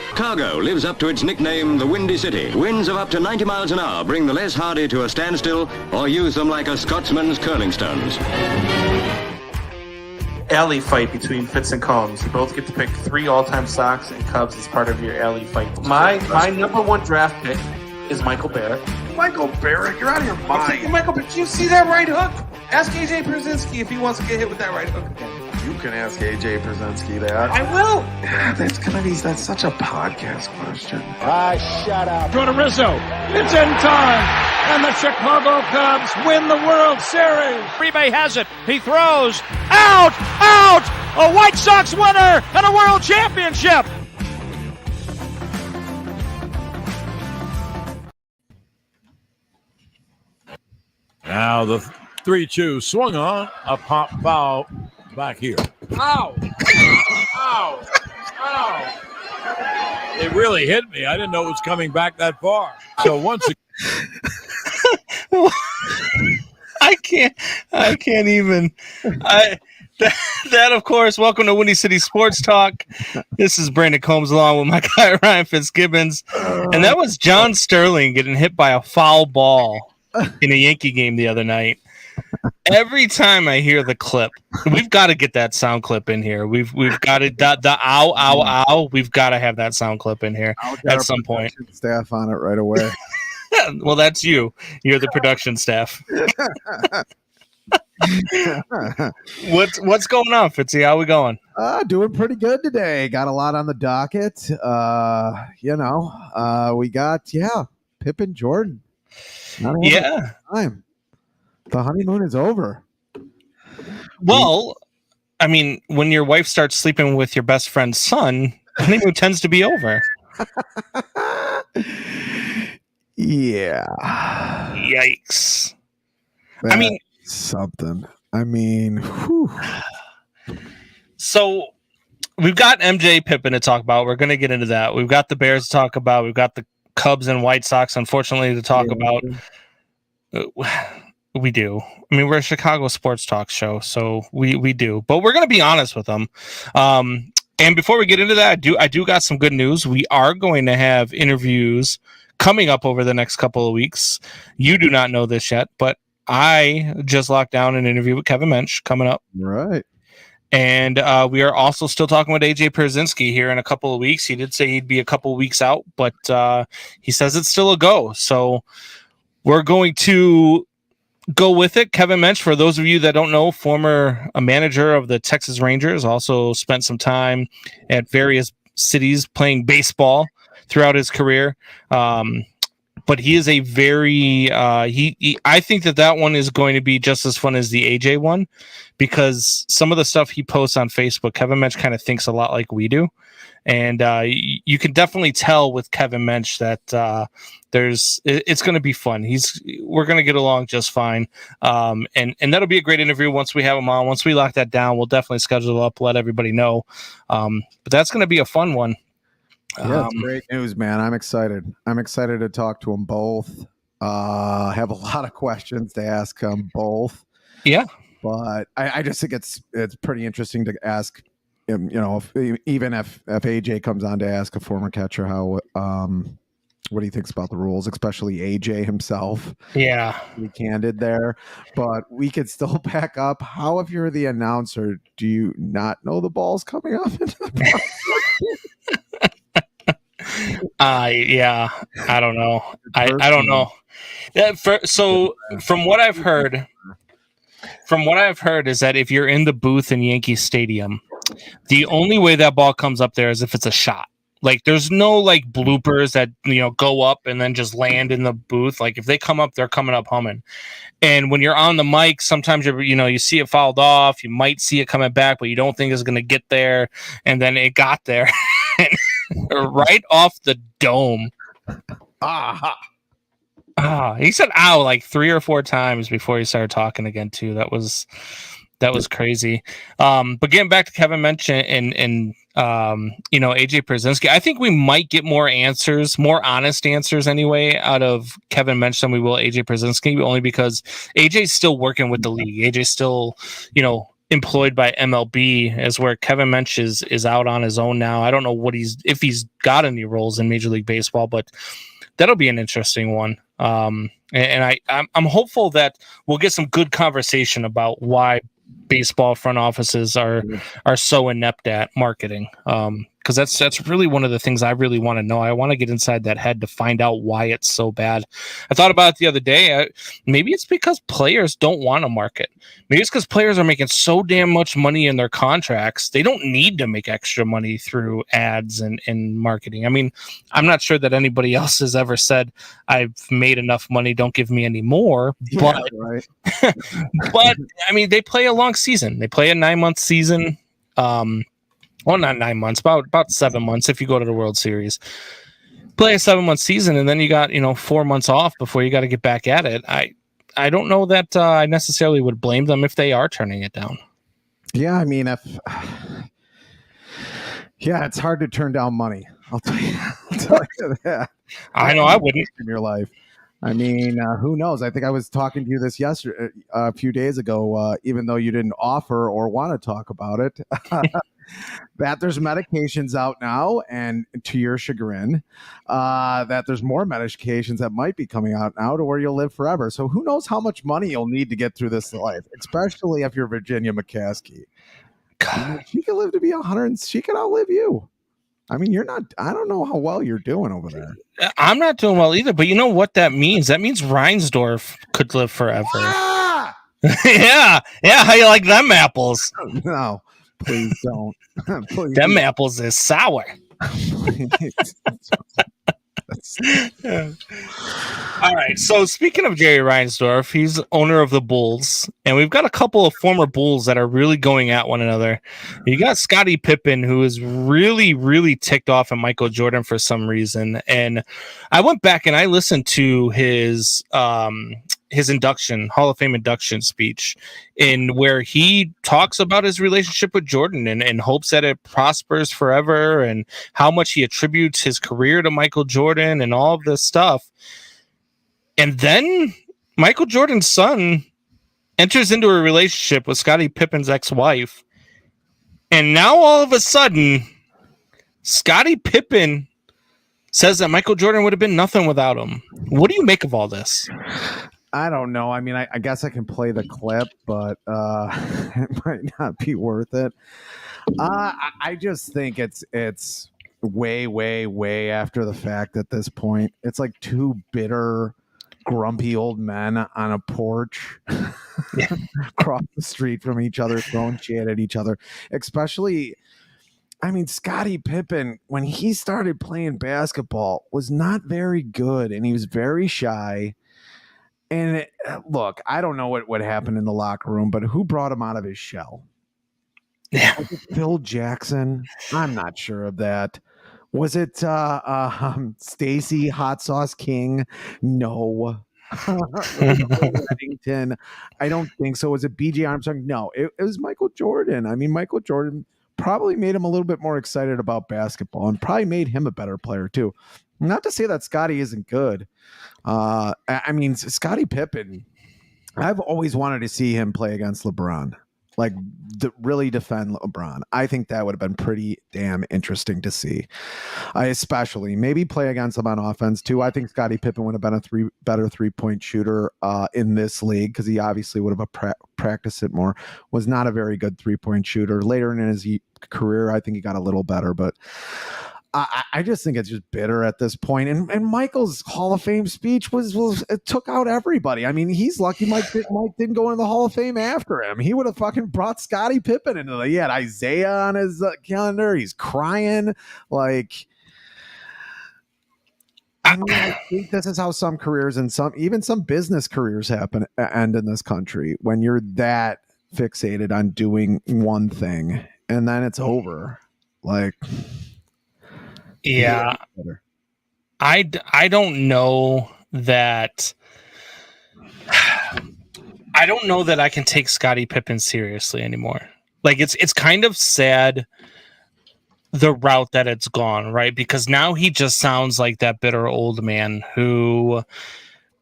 Chicago lives up to its nickname, the Windy City. Winds of up to 90 miles an hour bring the less hardy to a standstill or use them like a Scotsman's curling stones. Alley fight between Fitz and Combs. You both get to pick 3 all-time Sox and Cubs as part of your alley fight. My number 1 draft pick is Michael Barrett. Michael Barrett, you're out of your mind. Michael, but you see that right hook? Ask AJ Pierzynski if he wants to get hit with that right hook again. You can ask AJ Pierzynski that. I will. Yeah, that's such a podcast question. Shut up. Go to Rizzo. It's in time. And the Chicago Cubs win the World Series. Uribe has it. He throws. Out! A White Sox winner and a World Championship. Now the 3-2 swung on, a pop foul back here. Ow! It really hit me. I didn't know it was coming back that far. So once again. I can't even. That, of course, welcome to Windy City Sports Talk. This is Brandon Combs along with my guy Ryan Fitzgibbons. And that was John Sterling getting hit by a foul ball in a Yankee game the other night. Every time I hear the clip, we've got to get that sound clip in here. We've got to the ow. We've got to have that sound clip in here at some point. Staff on it right away. Well, that's you. You're the production staff. What's going on, Fitzy? How we going? Doing pretty good today. Got a lot on the docket. We got Pippen, Jordan. Time. The honeymoon is over. Well, I mean, when your wife starts sleeping with your best friend's son, honeymoon tends to be over. Yeah. Yikes. That's something. Whew. So we've got MJ Pippen to talk about. We're going to get into that. We've got the Bears to talk about. We've got the Cubs and White Sox, unfortunately, to talk about. We do. I mean, we're a Chicago sports talk show, so we do. But we're going to be honest with them. And before we get into that, I do got some good news. We are going to have interviews coming up over the next couple of weeks. You do not know this yet, but I just locked down an interview with Kevin Mensch coming up. Right. And we are also still talking with AJ Pierzynski here in a couple of weeks. He did say he'd be a couple of weeks out, but he says it's still a go. So we're going to go with it. Kevin Mensch, for those of you that don't know, former manager of the Texas Rangers, also spent some time at various cities playing baseball throughout his career. But he is a very I think that one is going to be just as fun as the AJ one, because some of the stuff he posts on Facebook, Kevin Mensch kind of thinks a lot like we do. And you can definitely tell with Kevin Mensch that it's going to be fun. We're going to get along just fine. And that'll be a great interview once we have him on. Once we lock that down, we'll definitely schedule it up, let everybody know. But that's going to be a fun one. Yeah, it's great news, man. I'm excited. I'm excited to talk to them both. Have a lot of questions to ask them both. Yeah. But I just think it's pretty interesting to ask him, if AJ comes on to ask a former catcher what he thinks about the rules, especially AJ himself. Yeah. Be candid there. But we could still back up. How, if you're the announcer, do you not know the ball's coming up into the yeah, I don't know. I don't know. So from what I've heard is that if you're in the booth in Yankee Stadium, the only way that ball comes up there is if it's a shot. Like, there's no like bloopers that go up and then just land in the booth. Like, if they come up, they're coming up humming. And when you're on the mic, sometimes you see it fouled off. You might see it coming back, but you don't think it's going to get there. And then it got there. Right off the dome. He said "ow" like 3 or 4 times before he started talking again too. That was crazy. But getting back to Kevin Mensch and AJ Pierzynski, I think we might get more honest answers anyway out of Kevin Mensch than we will AJ Pierzynski, only because AJ's still working with the league. AJ's still employed by MLB, as where Kevin Mench is out on his own now. I don't know if he's got any roles in Major League Baseball, but that'll be an interesting one. I'm hopeful that we'll get some good conversation about why baseball front offices are so inept at marketing. Because that's really one of the things I really want to know. I want to get inside that head to find out why it's so bad. I thought about it the other day. Maybe it's because players don't want to market. Maybe it's because players are making so damn much money in their contracts. They don't need to make extra money through ads and marketing. I mean, I'm not sure that anybody else has ever said, I've made enough money, don't give me any more. But, right. but I mean, they play a long season. They play a 9-month season. Well, not 9 months, about 7 months if you go to the World Series. Play a 7-month season, and then you got 4 months off before you got to get back at it. I don't know that I necessarily would blame them if they are turning it down. Yeah, I mean, it's hard to turn down money. I'll tell you that. I know I wouldn't in your life. I mean, who knows? I think I was talking to you this yesterday, a few days ago, even though you didn't offer or want to talk about it. That there's medications out now, and to your chagrin, that there's more medications that might be coming out now to where you'll live forever. So who knows how much money you'll need to get through this life, especially if you're Virginia McCaskey. She could live to be 100. She could outlive you. I mean, you're not. I don't know how well you're doing over there. I'm not doing well either, but you know what that means? That means Reinsdorf could live forever. Ah! Yeah. How you like them apples? No. Please don't. Please. Them apples is sour. All right. So speaking of Jerry Reinsdorf, he's owner of the Bulls, and we've got a couple of former Bulls that are really going at one another. You got Scottie Pippen, who is really, really ticked off at Michael Jordan for some reason. And I went back and I listened to his induction, Hall of Fame induction speech, in where he talks about his relationship with Jordan and hopes that it prospers forever, and how much he attributes his career to Michael Jordan and all of this stuff. And then Michael Jordan's son enters into a relationship with Scottie Pippen's ex-wife. And now all of a sudden, Scottie Pippen says that Michael Jordan would have been nothing without him. What do you make of all this? I don't know. I mean, I guess I can play the clip, but it might not be worth it. I just think it's way, way, way after the fact at this point. It's like two bitter, grumpy old men on a porch across the street from each other, throwing shit at each other. Especially, I mean, Scottie Pippen, when he started playing basketball, was not very good, and he was very shy. And look, I don't know what happened in the locker room, but who brought him out of his shell? Yeah. Was it Phil Jackson? I'm not sure of that. Was it Stacy Hot Sauce King? No. Reddington? I don't think so. Was it BJ Armstrong? No, it was Michael Jordan. I mean, Michael Jordan probably made him a little bit more excited about basketball, and probably made him a better player too. Not to say that Scottie isn't good. I mean, Scottie Pippen, I've always wanted to see him play against LeBron, like really defend LeBron. I think that would have been pretty damn interesting to see. Especially maybe play against him on offense too. I think Scottie Pippen would have been a better 3-point shooter in this league, because he obviously would have practiced it more. Was not a very good 3-point shooter. Later in his career, I think he got a little better, but I just think it's just bitter at this point. And Michael's Hall of Fame speech was it took out everybody. I mean, he's lucky Mike didn't go into the Hall of Fame after him. He would have fucking brought Scottie Pippen into he had Isaiah on his calendar. He's crying. Like, I mean, I think this is how some careers and even some business careers end in this country, when you're that fixated on doing one thing and then it's over. Like, yeah, I don't know that. I don't know that I can take Scottie Pippen seriously anymore. Like, it's kind of sad the route that it's gone, right? Because now he just sounds like that bitter old man who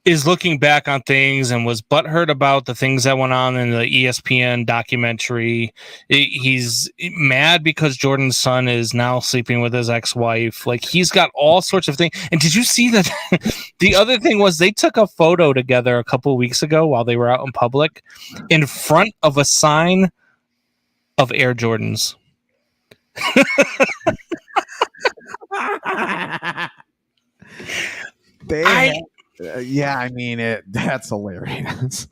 is looking back on things and was butthurt about the things that went on in the ESPN documentary. He's mad because Jordan's son is now sleeping with his ex-wife. Like, he's got all sorts of things. And did you see that? The other thing was they took a photo together a couple of weeks ago while they were out in public in front of a sign of Air Jordans. Yeah, I mean that's hilarious.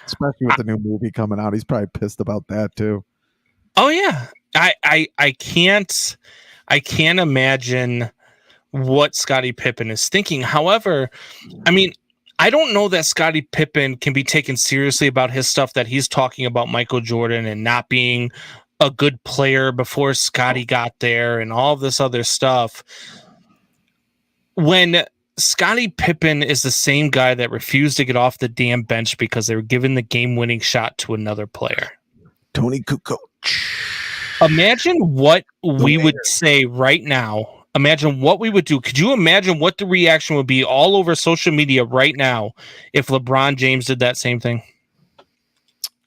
Especially with the new movie coming out. He's probably pissed about that too. Oh yeah. I can't imagine what Scottie Pippen is thinking. However, I mean, I don't know that Scottie Pippen can be taken seriously about his stuff that he's talking about Michael Jordan and not being a good player before Scottie got there and all this other stuff. When Scottie Pippen is the same guy that refused to get off the damn bench because they were giving the game-winning shot to another player. Tony Kukoc. Imagine what we would say right now. Imagine what we would do. Could you imagine what the reaction would be all over social media right now if LeBron James did that same thing?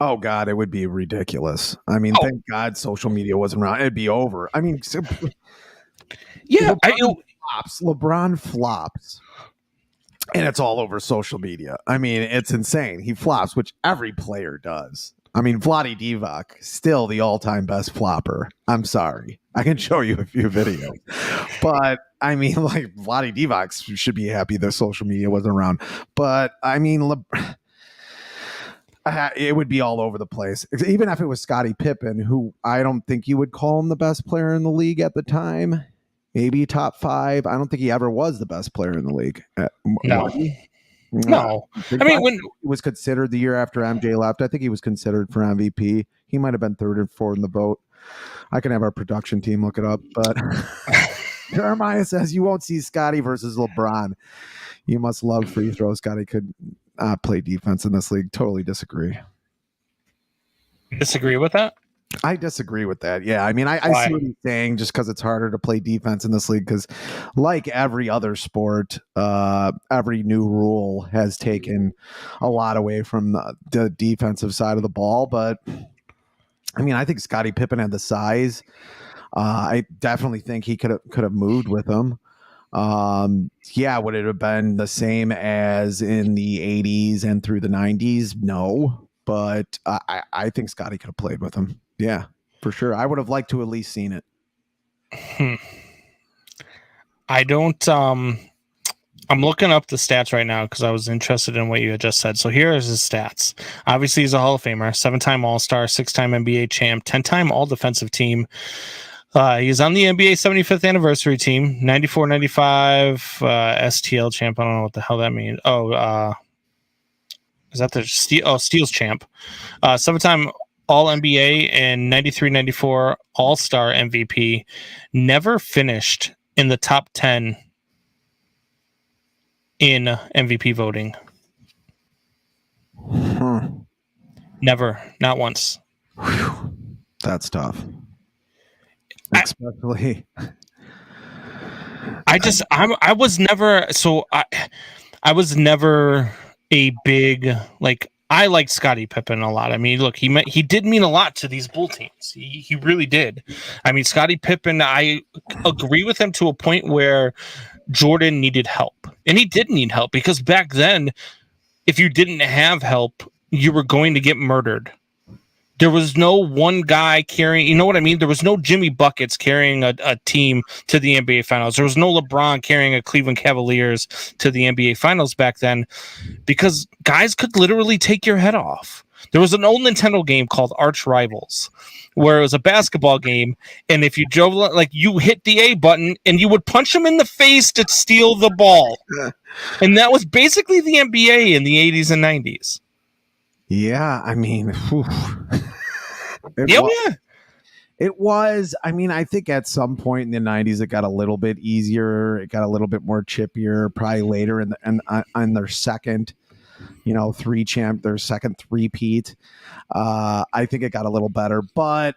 Oh, God, it would be ridiculous. I mean, thank God social media wasn't around. It'd be over. I mean, yeah, LeBron flops. And it's all over social media. I mean, it's insane. He flops, which every player does. I mean, Vlade Divac, still the all-time best flopper. I'm sorry. I can show you a few videos. But, I mean, like, Vlade Divac should be happy that social media wasn't around. But, I mean, it would be all over the place. Even if it was Scottie Pippen, who I don't think you would call him the best player in the league at the time. Maybe top 5. I don't think he ever was the best player in the league. No. I mean, when he was considered the year after MJ left, I think he was considered for MVP. He might have been 3rd or 4th in the vote. I can have our production team look it up, but Jeremiah says you won't see Scottie versus LeBron. You must love free throws. Scottie could play defense in this league. Totally disagree. Disagree with that? I disagree with that. Yeah, I mean, I see what he's saying just because it's harder to play defense in this league because, like every other sport, every new rule has taken a lot away from the defensive side of the ball. But, I mean, I think Scottie Pippen had the size. I definitely think he could have moved with him. Yeah, would it have been the same as in the 80s and through the 90s? No, but I think Scottie could have played with him. Yeah, for sure. I would have liked to at least seen it. I don't. I'm looking up the stats right now because I was interested in what you had just said. So here is his stats. Obviously, he's a Hall of Famer, 7-time All-Star, 6-time NBA champ, 10-time All-Defensive Team. He's on the NBA 75th anniversary team, 94-95 STL champ. I don't know what the hell that means. Is that the Steals champ? 7-time All-NBA and 93-94 All-Star MVP. Never finished in the top 10 in MVP voting. Never, not once. Whew. That's tough. Especially, I was never a big, like, I liked Scottie Pippen a lot. I mean, look, he did mean a lot to these Bull teams. He really did. I mean, Scottie Pippen, I agree with him to a point where Jordan needed help. And he did need help because back then, if you didn't have help, you were going to get murdered. There was no one guy carrying, you know what I mean? There was no Jimmy Buckets carrying a team to the NBA Finals. There was no LeBron carrying a Cleveland Cavaliers to the NBA Finals back then because guys could literally take your head off. There was an old Nintendo game called Arch Rivals where it was a basketball game, and if you drove, like, you hit the A button and you would punch him in the face to steal the ball. And that was basically the NBA in the 80s and 90s. Yeah, I mean, it was. I mean, I think at some point in the 90s, it got a little bit easier. It got a little bit more chippier, probably later on their second, their second three-peat. I think it got a little better, but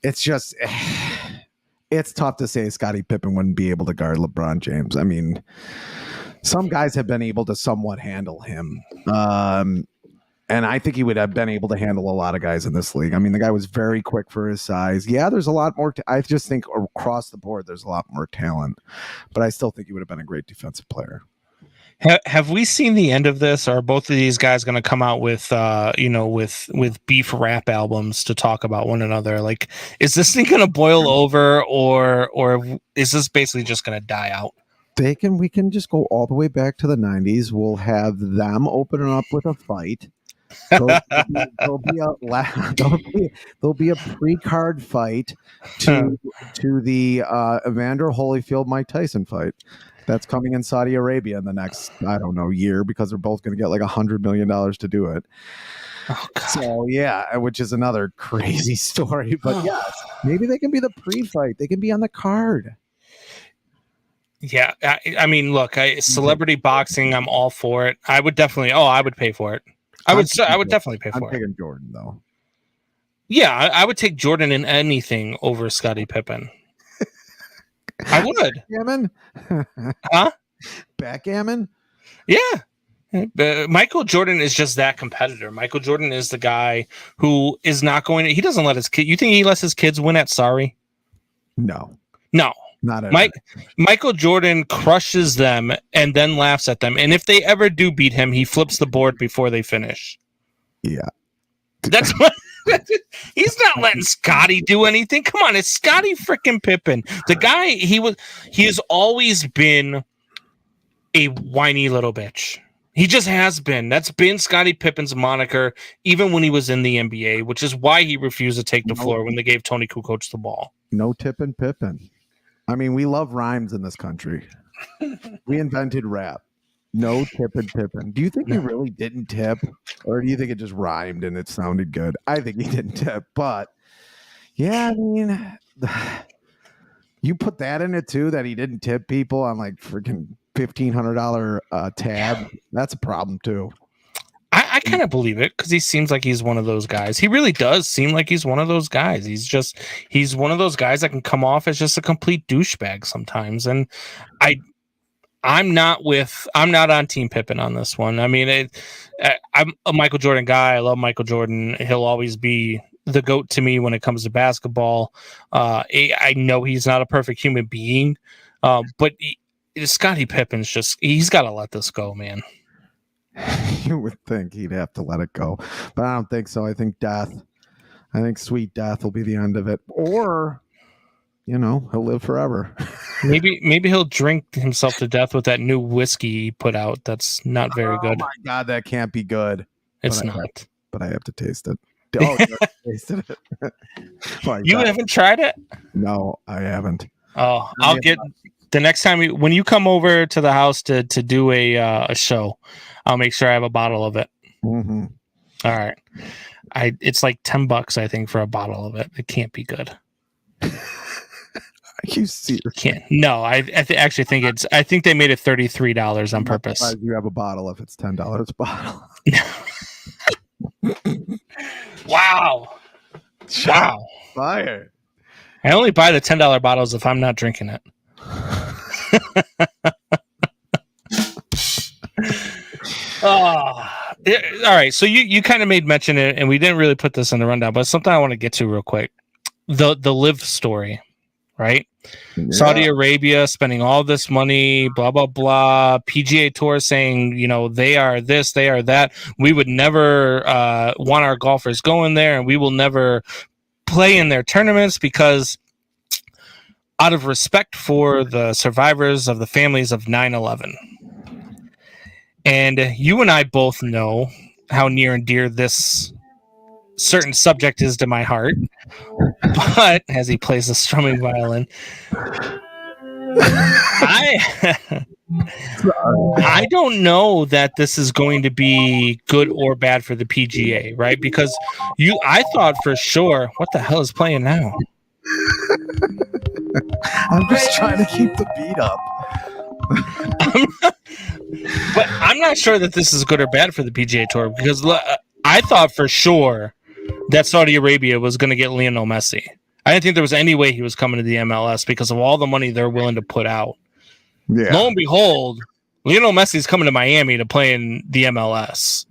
it's just it's tough to say Scottie Pippen wouldn't be able to guard LeBron James. I mean, some guys have been able to somewhat handle him. And I think he would have been able to handle a lot of guys in this league. I mean, the guy was very quick for his size. Yeah, there's a lot more. I just think across the board, there's a lot more talent. But I still think he would have been a great defensive player. Have we seen the end of this? Or are both of these guys going to come out with, with beef rap albums to talk about one another? Like, is this thing going to boil over, or is this basically just going to die out? We can just go all the way back to the 90s. We'll have them opening up with a fight. There'll be a pre-card fight to the Evander Holyfield Mike Tyson fight that's coming in Saudi Arabia in the next year, because they're both going to get like $100 million to do it. Oh, God. So yeah, which is another crazy story. But yes, maybe they can be the pre-fight. They can be on the card. Yeah, I mean, look, celebrity boxing, I'm all for it. I would definitely. I would pay for it. I would definitely pay for it. I'm taking Jordan though. Yeah, I would take Jordan in anything over Scottie Pippen. I would. Backgammon? Huh? Backgammon? Yeah. Michael Jordan is just that competitor. Michael Jordan is the guy who is not going to. He doesn't let his kid. You think he lets his kids win at Sorry? No. Not at Michael Jordan crushes them and then laughs at them. And if they ever do beat him, he flips the board before they finish. Yeah. That's what he's not letting Scottie do anything. Come on, it's Scottie freaking Pippen. The guy he has always been a whiny little bitch. He just has been. That's been Scottie Pippen's moniker, even when he was in the NBA, which is why he refused to take the floor when they gave Tony Kukoc the ball. No tipping Pippen. I mean, we love rhymes in this country. We invented rap. No tipping Pippen. Do you think he really didn't tip? Or do you think it just rhymed and it sounded good? I think he didn't tip. But, yeah, I mean, you put that in it, too, that he didn't tip people on, like, freaking $1,500 tab. That's a problem, too. I kind of believe it, because he seems like he's one of those guys. He really does seem like he's one of those guys. He's one of those guys that can come off as just a complete douchebag sometimes. And I'm not on Team Pippen on this one. I mean, I'm a Michael Jordan guy. I love Michael Jordan. He'll always be the GOAT to me when it comes to basketball. I know he's not a perfect human being, but Scottie Pippen's he's got to let this go, man. You would think he'd have to let it go, but I don't think so. I think sweet death will be the end of it, or he'll live forever. Maybe he'll drink himself to death with that new whiskey he put out. That's not very good. Oh my God, that can't be good. It's not. But I have to taste it. Oh, you tasted it. You haven't tried it? No, I haven't. Oh, I'll get the next time when you come over to the house to do a show. I'll make sure I have a bottle of it. Mm-hmm. All right. It's like $10, I think, for a bottle of it. It can't be good. Are you serious? Can't. No, I actually think I think they made it $33 on purpose. You have a bottle if it's $10 a bottle. Wow. Wow. Fire. I only buy the $10 bottles if I'm not drinking it. All right. So you kind of made mention it, and we didn't really put this in the rundown, but it's something I want to get to real quick. The Live story, right? Yeah. Saudi Arabia spending all this money, blah blah blah. PGA Tour saying, they are this, they are that. We would never want our golfers going there, and we will never play in their tournaments because out of respect for the survivors of the families of 9/11. And you and I both know how near and dear this certain subject is to my heart. But as he plays the strumming violin, I don't know that this is going to be good or bad for the PGA, right? Because I thought for sure, what the hell is playing now? I'm just trying to keep the beat up. But I'm not sure that this is good or bad for the PGA Tour, because I thought for sure that Saudi Arabia was going to get Lionel Messi. I didn't think there was any way he was coming to the MLS because of all the money they're willing to put out. Yeah. Lo and behold, Lionel Messi's coming to Miami to play in the MLS.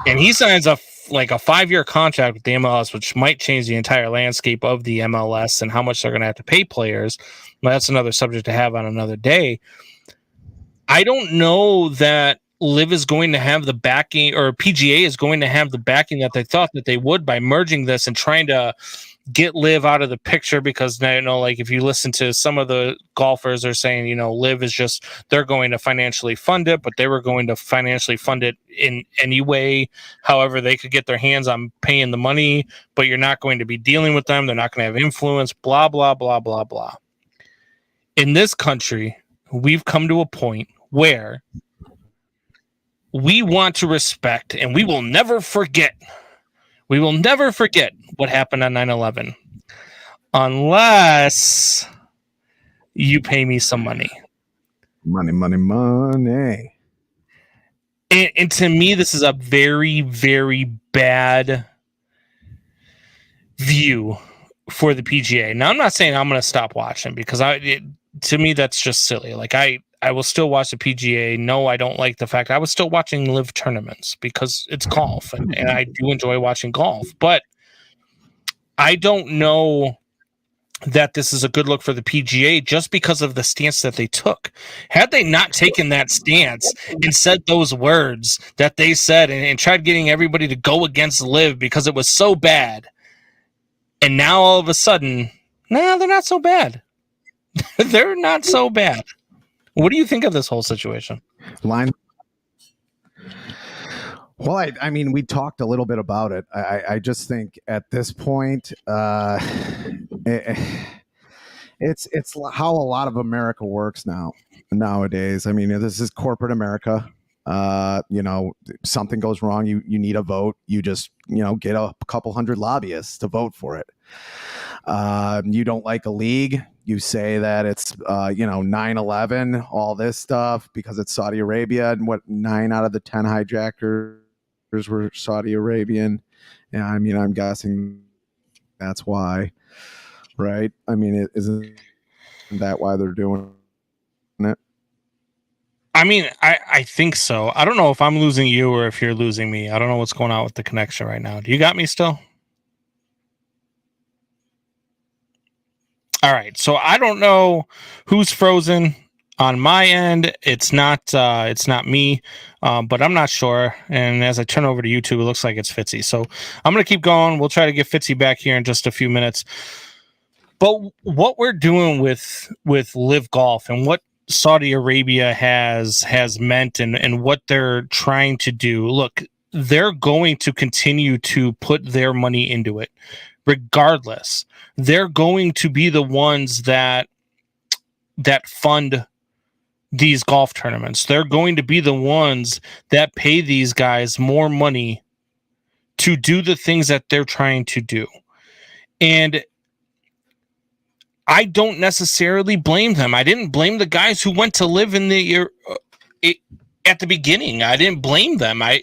And he signs a 5-year contract with the MLS, which might change the entire landscape of the MLS and how much they're going to have to pay players. Well, that's another subject to have on another day. I don't know that LIV is going to have the backing, or PGA is going to have the backing that they thought that they would by merging this and trying to get LIV out of the picture, because now, like if you listen to some of the golfers are saying, LIV is just, they're going to financially fund it, but they were going to financially fund it in any way, however they could get their hands on paying the money, but you're not going to be dealing with them. They're not going to have influence, blah, blah, blah, blah, blah. In this country, we've come to a point where we want to respect, and we will never forget. We will never forget what happened on 9/11 unless you pay me some money. Money, money, money. And to me, this is a very, very bad view for the PGA. Now, I'm not saying I'm going to stop watching, because to me, that's just silly. Like, I will still watch the PGA. No, I don't like the fact I was still watching LIV tournaments because it's golf, and I do enjoy watching golf. But I don't know that this is a good look for the PGA just because of the stance that they took. Had they not taken that stance and said those words that they said and tried getting everybody to go against LIV because it was so bad, and now all of a sudden, they're not so bad. They're not so bad. What do you think of this whole situation? Well, I mean, we talked a little bit about it. I just think at this point, it's how a lot of America works nowadays. I mean, this is corporate America. Something goes wrong, you need a vote. You just, get a couple hundred lobbyists to vote for it. You don't like a league, you say that it's 9/11, all this stuff, because it's Saudi Arabia, and 9 out of the 10 hijackers were Saudi Arabian. Yeah, I mean, I'm guessing that's why, right? I mean, isn't that why they're doing it? I mean, I think so. I don't know if I'm losing you or if you're losing me. I don't know what's going on with the connection right now. Do you got me still? All right. So I don't know who's frozen on my end. It's not me, but I'm not sure. And as I turn over to YouTube, it looks like it's Fitzy. So I'm going to keep going. We'll try to get Fitzy back here in just a few minutes. But what we're doing with LIV Golf and what Saudi Arabia has meant and what they're trying to do, look, they're going to continue to put their money into it. Regardless, they're going to be the ones that fund these golf tournaments. They're going to be the ones that pay these guys more money to do the things that they're trying to do. And I don't necessarily blame them. I didn't blame the guys who went to live in the at the beginning. I didn't blame them. I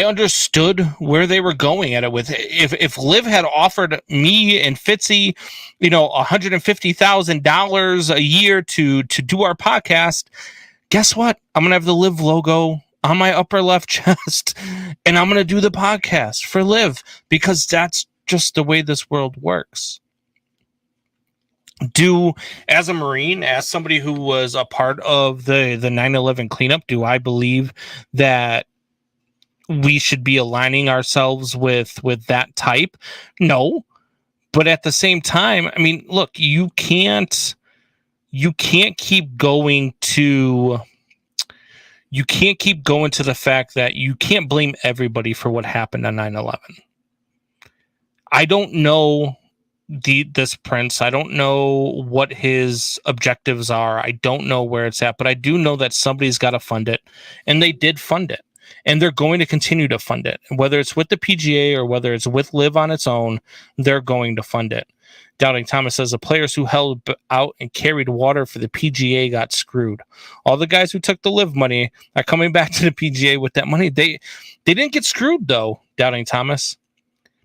understood where they were going at it with. If LIV had offered me and Fitzy, $150,000 a year to do our podcast, guess what? I'm gonna have the LIV logo on my upper left chest, and I'm gonna do the podcast for LIV, because that's just the way this world works. As a Marine, as somebody who was a part of the 9/11 cleanup, do I believe that we should be aligning ourselves with that type? No. But at the same time, I mean, look, you can't keep going to the fact that you can't blame everybody for what happened on 9/11. I don't know this prince. I don't know what his objectives are. I don't know where it's at, but I do know that somebody's got to fund it, and they did fund it, and they're going to continue to fund it. Whether it's with the PGA or whether it's with LIV on its own, they're going to fund it. Doubting Thomas says the players who held out and carried water for the PGA got screwed. All the guys who took the LIV money are coming back to the PGA with that money. They didn't get screwed though, Doubting Thomas,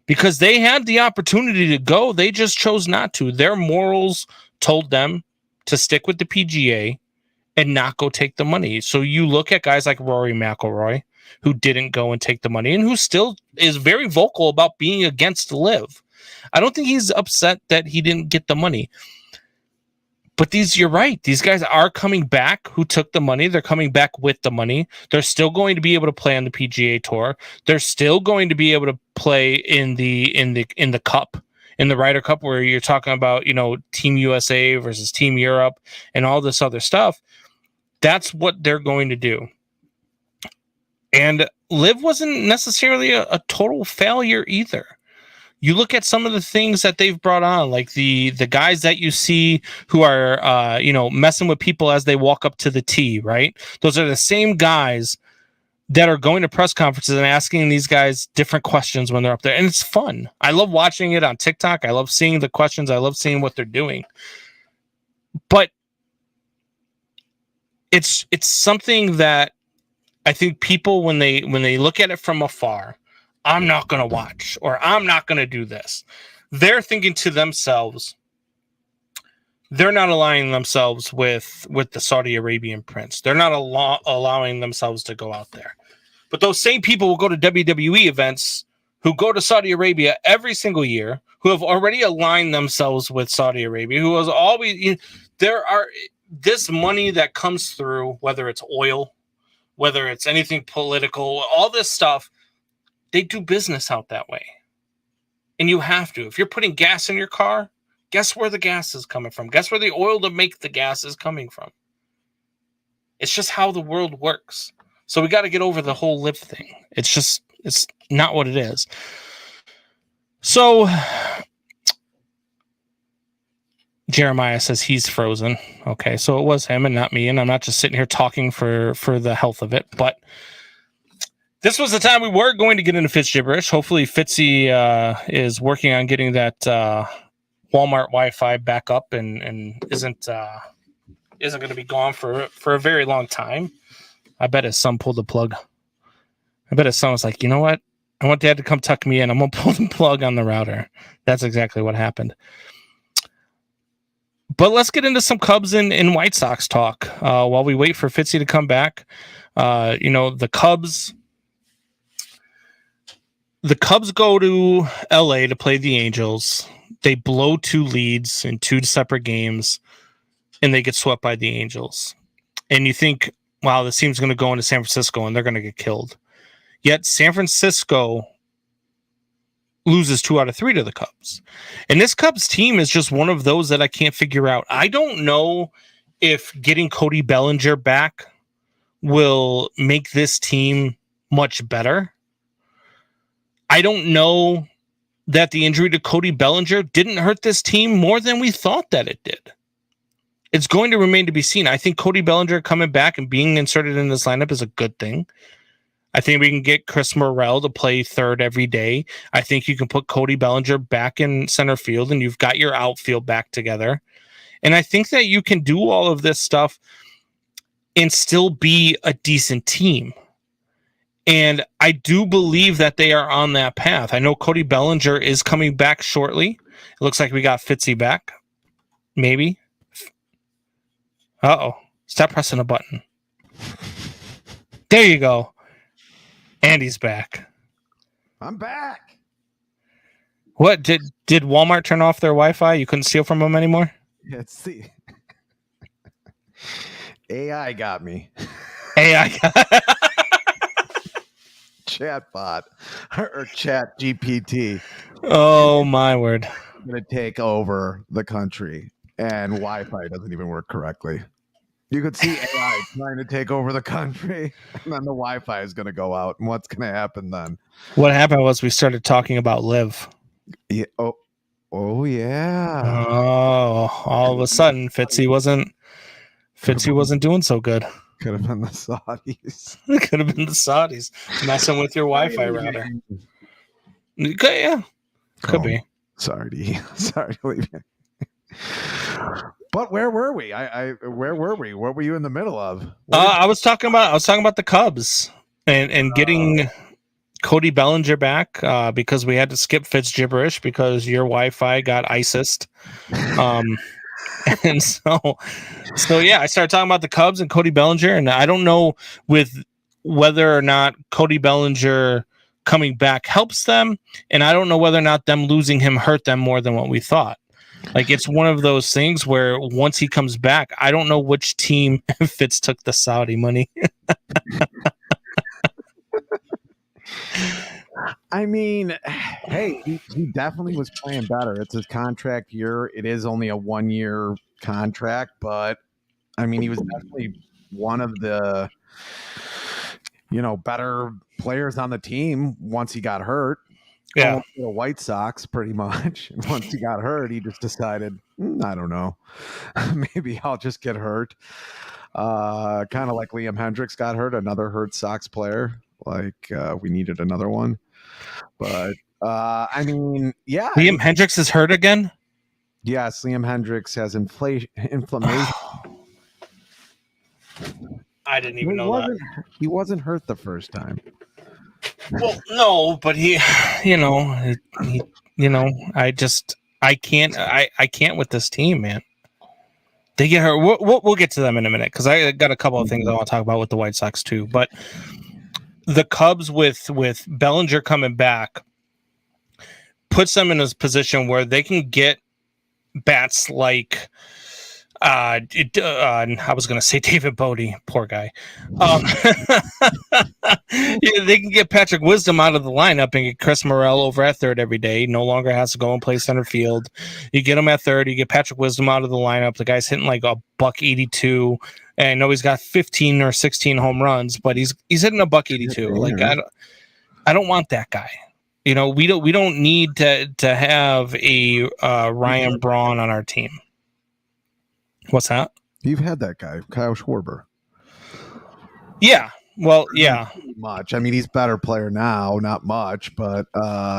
because they had the opportunity to go. They just chose not to. Their morals told them to stick with the PGA and not go take the money. So you look at guys like Rory McIlroy, who didn't go and take the money and who still is very vocal about being against LIV. I don't think he's upset that he didn't get the money. But you're right. These guys are coming back who took the money. They're coming back with the money. They're still going to be able to play on the PGA Tour. They're still going to be able to play in the Cup, in the Ryder Cup, where you're talking about, Team USA versus Team Europe and all this other stuff. That's what they're going to do. And LIV wasn't necessarily a total failure either. You look at some of the things that they've brought on, like the guys that you see who are, messing with people as they walk up to the tee, right? Those are the same guys that are going to press conferences and asking these guys different questions when they're up there. And it's fun. I love watching it on TikTok. I love seeing the questions. I love seeing what they're doing. But it's something that I think people, when they look at it from afar, I'm not going to watch, or I'm not going to do this, they're thinking to themselves, they're not aligning themselves with the Saudi Arabian prince. They're not allowing themselves to go out there. But those same people will go to WWE events, who go to Saudi Arabia every single year, who have already aligned themselves with Saudi Arabia, who has always, this money that comes through, whether it's oil, whether it's anything political, all this stuff, they do business out that way. And you have to. If you're putting gas in your car, guess where the gas is coming from? Guess where the oil to make the gas is coming from? It's just how the world works. So we got to get over the whole LIV thing. It's not what it is. So Jeremiah says he's frozen. Okay, so it was him and not me, and I'm not just sitting here talking for the health of it, but this was the time we were going to get into Fitz gibberish. Hopefully Fitzy is working on getting that Walmart Wi-Fi back up and isn't going to be gone for a very long time. I bet his son pulled the plug. I bet his son was like, you know what? I want Dad to come tuck me in. I'm going to pull the plug on the router. That's exactly what happened. But let's get into some Cubs and White Sox talk while we wait for Fitzy to come back. The Cubs go to LA to play the Angels. They blow 2 leads in 2 separate games, and they get swept by the Angels. And you think, wow, this team's going to go into San Francisco and they're going to get killed. Yet San Francisco loses 2 out of 3 to the Cubs. And this Cubs team is just one of those that I can't figure out. I don't know if getting Cody Bellinger back will make this team much better. I don't know that the injury to Cody Bellinger didn't hurt this team more than we thought that it did. It's going to remain to be seen. I think Cody Bellinger coming back and being inserted in this lineup is a good thing. I think we can get Chris Morrell to play third every day. I think you can put Cody Bellinger back in center field and you've got your outfield back together. And I think that you can do all of this stuff and still be a decent team. And I do believe that they are on that path. I know Cody Bellinger is coming back shortly. It looks like we got Fitzy back. Maybe. Uh-oh. Stop pressing a button. There you go. Andy's back. I'm back. What? Did Walmart turn off their Wi-Fi? You couldn't steal from them anymore? Let's see. AI got me. AI got Chatbot or Chat GPT. Oh my word. Going to take over the country, and Wi-Fi doesn't even work correctly. You could see AI trying to take over the country, and then the Wi-Fi is going to go out. And what's going to happen then? What happened was we started talking about LIV. Yeah. Oh yeah. Oh, all of a sudden Fitzy wasn't doing so good. Could have been the Saudis. It could have been the Saudis messing with your Wi-Fi router. Okay, yeah. Could be. Sorry to leave you. But where were we? Where were we? What were you in the middle of? I was talking about the Cubs and getting Cody Bellinger back because we had to skip Fitz gibberish because your Wi-Fi got ISIS'd. And so yeah, I started talking about the Cubs and Cody Bellinger, and I don't know with whether or not Cody Bellinger coming back helps them, and I don't know whether or not them losing him hurt them more than what we thought. Like, it's one of those things where once he comes back, I don't know which team Fitz took the Saudi money. I mean, hey, he definitely was playing better. It's his contract year. It is only a 1-year contract, but I mean, he was definitely one of the, better players on the team once he got hurt. Yeah. The White Sox, pretty much. And once he got hurt, he just decided, I don't know, maybe I'll just get hurt. Kind of like Liam Hendricks got hurt, another hurt Sox player. Like we needed another one. But I mean, yeah. Liam Hendricks is hurt again? Yes, Liam Hendricks has inflammation. I didn't even know that. He wasn't hurt the first time. Well, no, but I can't with this team, man. They get hurt. We'll get to them in a minute because I got a couple of things I want to talk about with the White Sox too. But the Cubs with Bellinger coming back puts them in a position where they can get bats like I was going to say David Bodie, poor guy. Yeah, they can get Patrick Wisdom out of the lineup and get Chris Morel over at third every day. No longer has to go and play center field. You get him at third. You get Patrick Wisdom out of the lineup. The guy's hitting like a $182, and I know he's got 15 or 16 home runs, but he's hitting a $182. Like I don't want that guy. We don't need to have a Ryan Braun on our team. What's that? You've had that guy, Kyle Schwarber. Yeah. Well, yeah. Much. I mean, he's a better player now, not much, but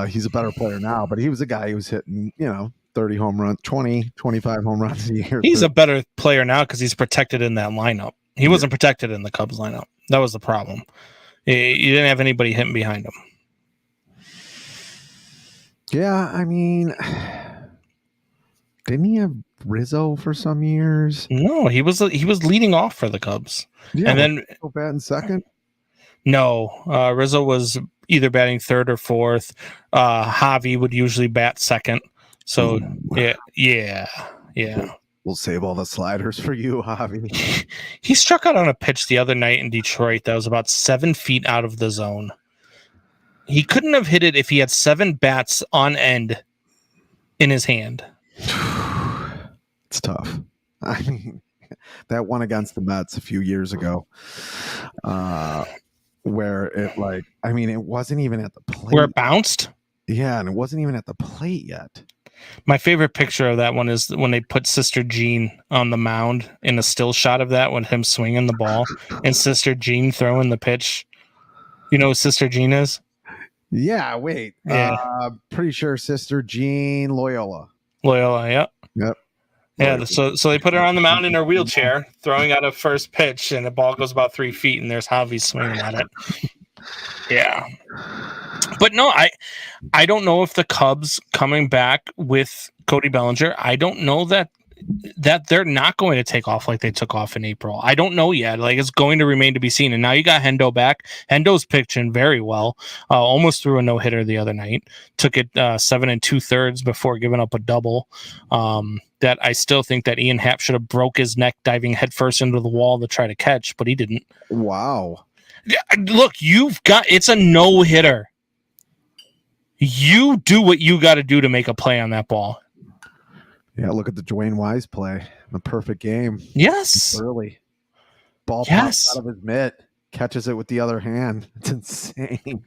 he's a better player now. But he was a guy who was hitting, 30 home runs, 20, 25 home runs a year. He's a better player now because he's protected in that lineup. He wasn't protected in the Cubs lineup. That was the problem. You didn't have anybody hitting behind him. Yeah, I mean, didn't he have Rizzo for some years? No, he was leading off for the Cubs. Yeah, and then batting second. No, Rizzo was either batting third or fourth. Javi would usually bat second. So yeah. We'll save all the sliders for you, Javi. He struck out on a pitch the other night in Detroit that was about 7 feet out of the zone. He couldn't have hit it if he had 7 bats on end in his hand. It's tough. I mean, that one against the Mets a few years ago, where it it wasn't even at the plate. Where it bounced? Yeah, and it wasn't even at the plate yet. My favorite picture of that one is when they put Sister Jean on the mound in a still shot of that with him swinging the ball and Sister Jean throwing the pitch. You know who Sister Jean is? Yeah, wait. Yeah. Pretty sure Sister Jean Loyola. Yep. Yep. Yeah, so they put her on the mound in her wheelchair, throwing out a first pitch, and the ball goes about 3 feet, and there's Javi swinging at it. Yeah. But no, I don't know if the Cubs coming back with Cody Bellinger, I don't know that they're not going to take off like they took off in April. I don't know yet. Like, it's going to remain to be seen. And now you got Hendo back. Hendo's pitching very well. Almost threw a no-hitter the other night. Took it 7 2/3 before giving up a double. That I still think that Ian Happ should have broke his neck diving headfirst into the wall to try to catch, but he didn't. Wow. Look, it's a no-hitter. You do what you got to do to make a play on that ball. Yeah, look at the Dwayne Wise play. The perfect game. Yes. Early. Ball pops out of his mitt. Catches it with the other hand. It's insane.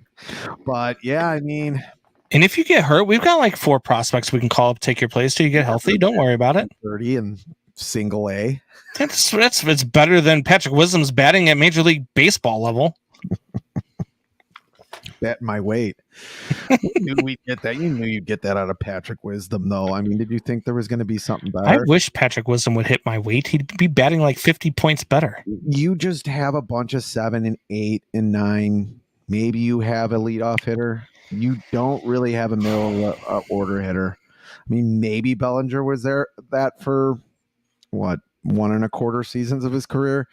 But, yeah, I mean. And if you get hurt, we've got like 4 prospects we can call up, take your place till you get healthy. Don't worry about it. 30 and single A. It's better than Patrick Wisdom's batting at Major League Baseball level. Bet my weight. You knew we'd get that. You knew you'd get that out of Patrick Wisdom, though. I mean, did you think there was going to be something better? I wish Patrick Wisdom would hit my weight. He'd be batting like 50 points better. You just have a bunch of 7 and 8 and 9 maybe you have a leadoff hitter. You don't really have a middle order hitter. I mean, maybe Bellinger was that for what, 1.25 seasons of his career.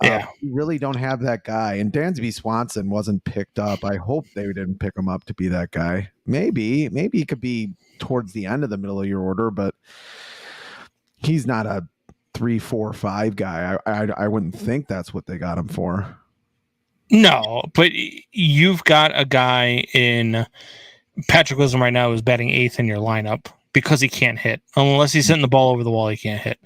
Yeah. You really don't have that guy. And Dansby Swanson wasn't picked up. I hope they didn't pick him up to be that guy. Maybe he could be towards the end of the middle of your order, but he's not a 3, 4, 5 guy. I wouldn't think that's what they got him for. No, but you've got a guy in Patrick Wisdom right now who's batting 8th in your lineup because he can't hit. Unless he's hitting the ball over the wall, he can't hit.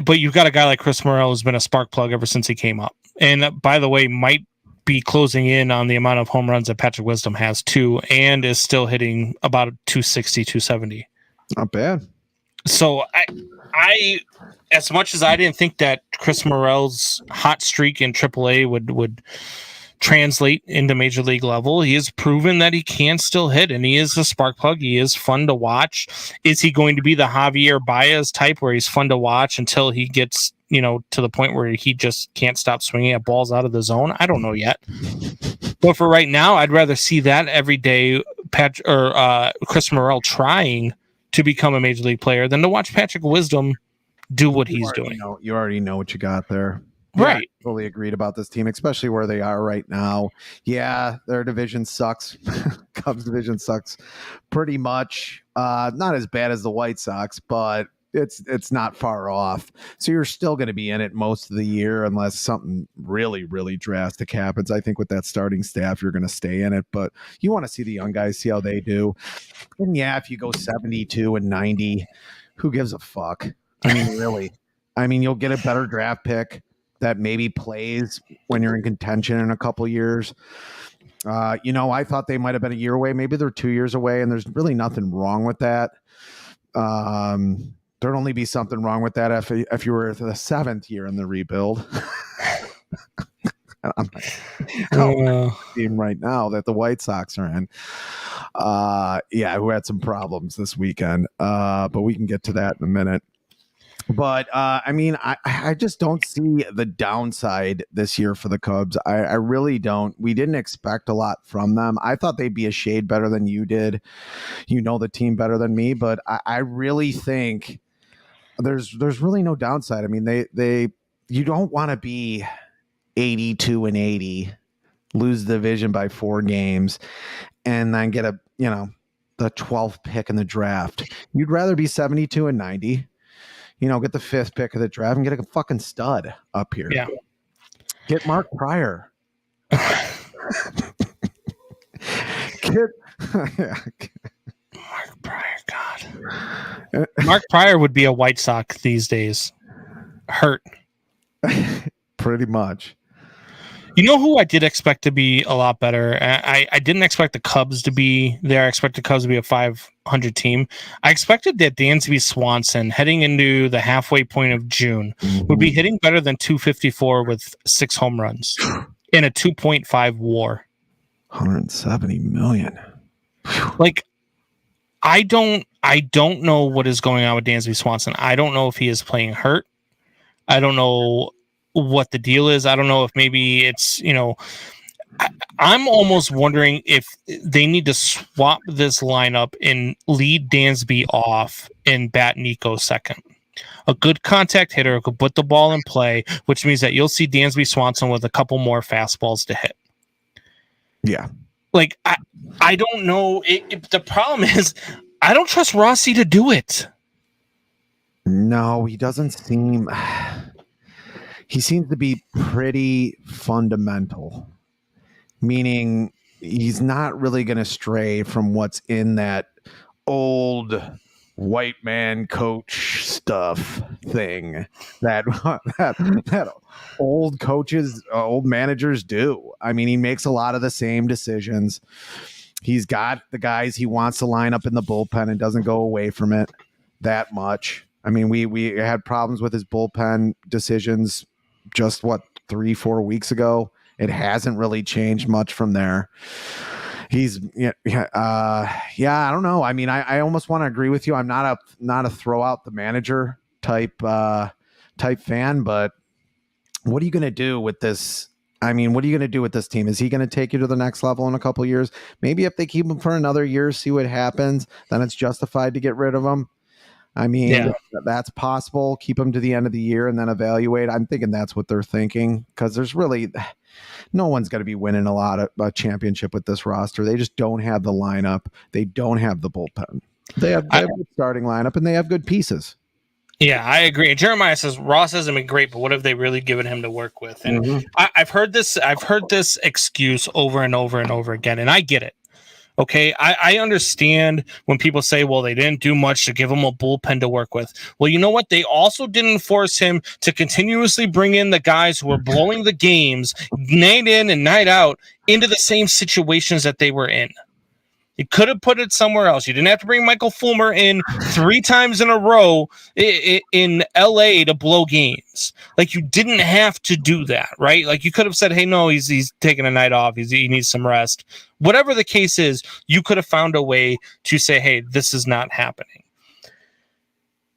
But you've got a guy like Chris Morel who's been a spark plug ever since he came up. And by the way, might be closing in on the amount of home runs that Patrick Wisdom has too, and is still hitting about 260, 270. Not bad. So I as much as I didn't think that Chris Morel's hot streak in AAA would translate into major league level, he has proven that he can still hit, and he is a spark plug. He is fun to watch. Is he going to be the Javier Baez type where he's fun to watch until he gets, to the point where he just can't stop swinging at balls out of the zone? I don't know yet. But for right now, I'd rather see that every day, Chris Morel trying to become a major league player than to watch Patrick Wisdom do what he's doing. You already know what you got there. Right. Yeah, fully agreed about this team, especially where they are right now. Yeah, their division sucks. Cubs division sucks pretty much. Not as bad as the White Sox, but it's not far off. So you're still going to be in it most of the year unless something really, really drastic happens. I think with that starting staff, you're going to stay in it, but you want to see the young guys, see how they do. And yeah, if you go 72 and 90, who gives a fuck? I mean, really. I mean, you'll get a better draft pick that maybe plays when you're in contention in a couple years. I thought they might have been a year away. Maybe they're 2 years away, and there's really nothing wrong with that. There'd only be something wrong with that if you were the 7th year in the rebuild. Team right now that the White Sox are in. Who had some problems this weekend. But we can get to that in a minute. But I just don't see the downside this year for the Cubs. I really don't. We didn't expect a lot from them. I thought they'd be a shade better than you did. You know the team better than me, but I really think there's really no downside. I mean, you don't want to be 82 and 80, lose the division by 4 games, and then get the 12th pick in the draft. You'd rather be 72 and 90. Get the 5th pick of the draft and get a fucking stud up here. Yeah. Get Mark Pryor. Mark Pryor, God. Mark Pryor would be a White Sox these days. Hurt. Pretty much. You know who I did expect to be a lot better? I didn't expect the Cubs to be there. I expected the Cubs to be a 500 team. I expected that Dansby Swanson, heading into the halfway point of June, would be hitting better than 254 with 6 home runs in a 2.5 WAR. 170 million. Like, I don't know what is going on with Dansby Swanson. I don't know if he is playing hurt. I don't know what the deal is. I don't know if maybe it's, I'm almost wondering if they need to swap this lineup and lead Dansby off and bat Nico second. A good contact hitter who could put the ball in play, which means that you'll see Dansby Swanson with a couple more fastballs to hit. Yeah. Like, I don't know. The problem is I don't trust Rossi to do it. No, he doesn't seem... He seems to be pretty fundamental, meaning he's not really going to stray from what's in that old white man coach stuff thing that old coaches, old managers do. I mean, he makes a lot of the same decisions. He's got the guys he wants to line up in the bullpen and doesn't go away from it that much. I mean, we had problems with his bullpen decisions just 3-4 weeks ago. It hasn't really changed much from there. He's I don't know. I mean, I almost want to agree with you. I'm not a throw out the manager type fan, but what are you going to do with this I mean, what are you going to do with this team? Is he going to take you to the next level in a couple of years? Maybe if they keep him for another year, see what happens, then it's justified to get rid of him. I mean, that's possible. Keep him to the end of the year and then evaluate. I'm thinking that's what they're thinking because there's really no one's going to be winning a lot of a championship with this roster. They just don't have the lineup. They don't have the bullpen. They have a good starting lineup and they have good pieces. Yeah, I agree. And Jeremiah says Ross hasn't been great, but what have they really given him to work with? And I've heard this excuse over and over and over again, and I get it. Okay, I understand when people say, well, they didn't do much to give him a bullpen to work with. Well, you know what? They also didn't force him to continuously bring in the guys who were blowing the games night in and night out into the same situations that they were in. You could have put it somewhere else. You didn't have to bring Michael Fulmer in 3 times in a row in LA to blow games. Like, you didn't have to do that, right? Like, you could have said, hey, no, he's taking a night off. He needs some rest. Whatever the case is, you could have found a way to say, hey, this is not happening.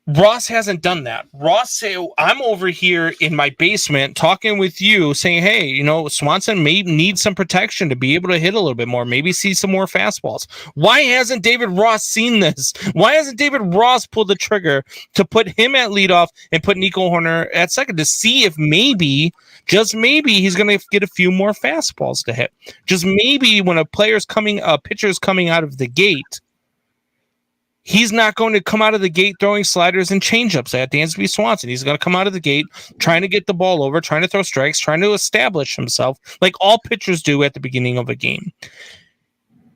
Ross hasn't done that. Ross say, I'm over here in my basement talking with you saying, hey, you know, Swanson may need some protection to be able to hit a little bit more, maybe see some more fastballs. Why hasn't David Ross seen this? Why hasn't David Ross pulled the trigger to put him at leadoff and put Nico Horner at second to see if maybe, just maybe, he's going to get a few more fastballs to hit? Just maybe when a pitcher's coming out of the gate, he's not going to come out of the gate throwing sliders and changeups at Dansby Swanson. He's going to come out of the gate trying to get the ball over, trying to throw strikes, trying to establish himself like all pitchers do at the beginning of a game.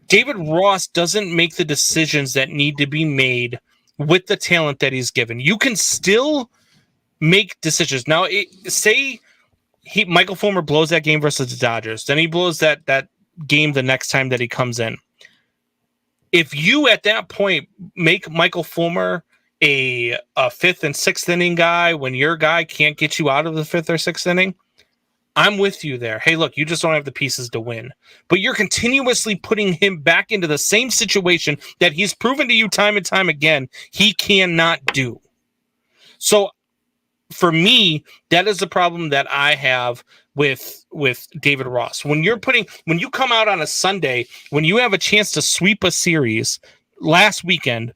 David Ross doesn't make the decisions that need to be made with the talent that he's given. You can still make decisions. Now, say Michael Fulmer blows that game versus the Dodgers. Then he blows that game the next time that he comes in. If you at that point make Michael Fulmer a 5th and 6th inning guy when your guy can't get you out of the 5th or 6th inning, I'm with you there. Hey, look, you just don't have the pieces to win. But you're continuously putting him back into the same situation that he's proven to you time and time again he cannot do. So for me, that is the problem that I have with David Ross. When you come out on a Sunday, when you have a chance to sweep a series last weekend,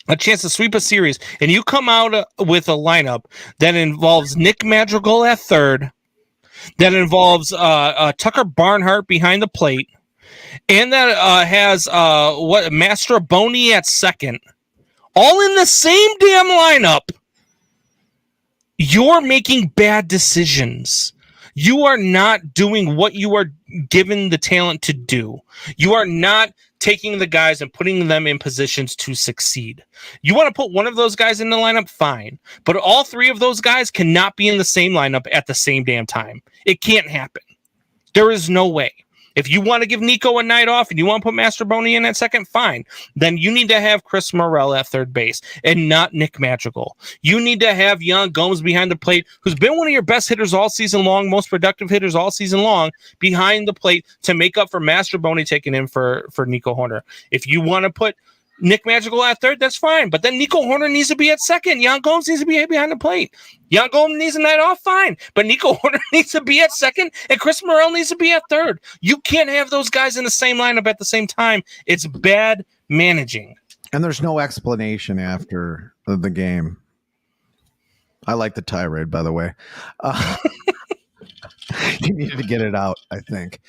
and you come out with a lineup that involves Nick Madrigal at third, that involves Tucker Barnhart behind the plate, and that has Mastroboni at second, all in the same damn lineup, you're making bad decisions. You are not doing what you are given the talent to do. You are not taking the guys and putting them in positions to succeed. You want to put one of those guys in the lineup, fine. But all 3 of those guys cannot be in the same lineup at the same damn time. It can't happen. There is no way. If you want to give Nico a night off and you want to put Mastroboni in at second, fine. Then you need to have Chris Morel at third base and not Nick Madrigal. You need to have Yan Gomes behind the plate, who's been one of your best hitters all season long, most productive hitters all season long, behind the plate to make up for Mastroboni taking in for Nico Horner. If you want to put Nick Madrigal at third, that's fine. But then Nico Horner needs to be at second. Yan Gomes needs to be behind the plate. Yan Gomes needs a night off, fine. But Nico Horner needs to be at second, and Chris Morel needs to be at third. You can't have those guys in the same lineup at the same time. It's bad managing. And there's no explanation after the game. I like the tirade, by the way. You needed to get it out, I think.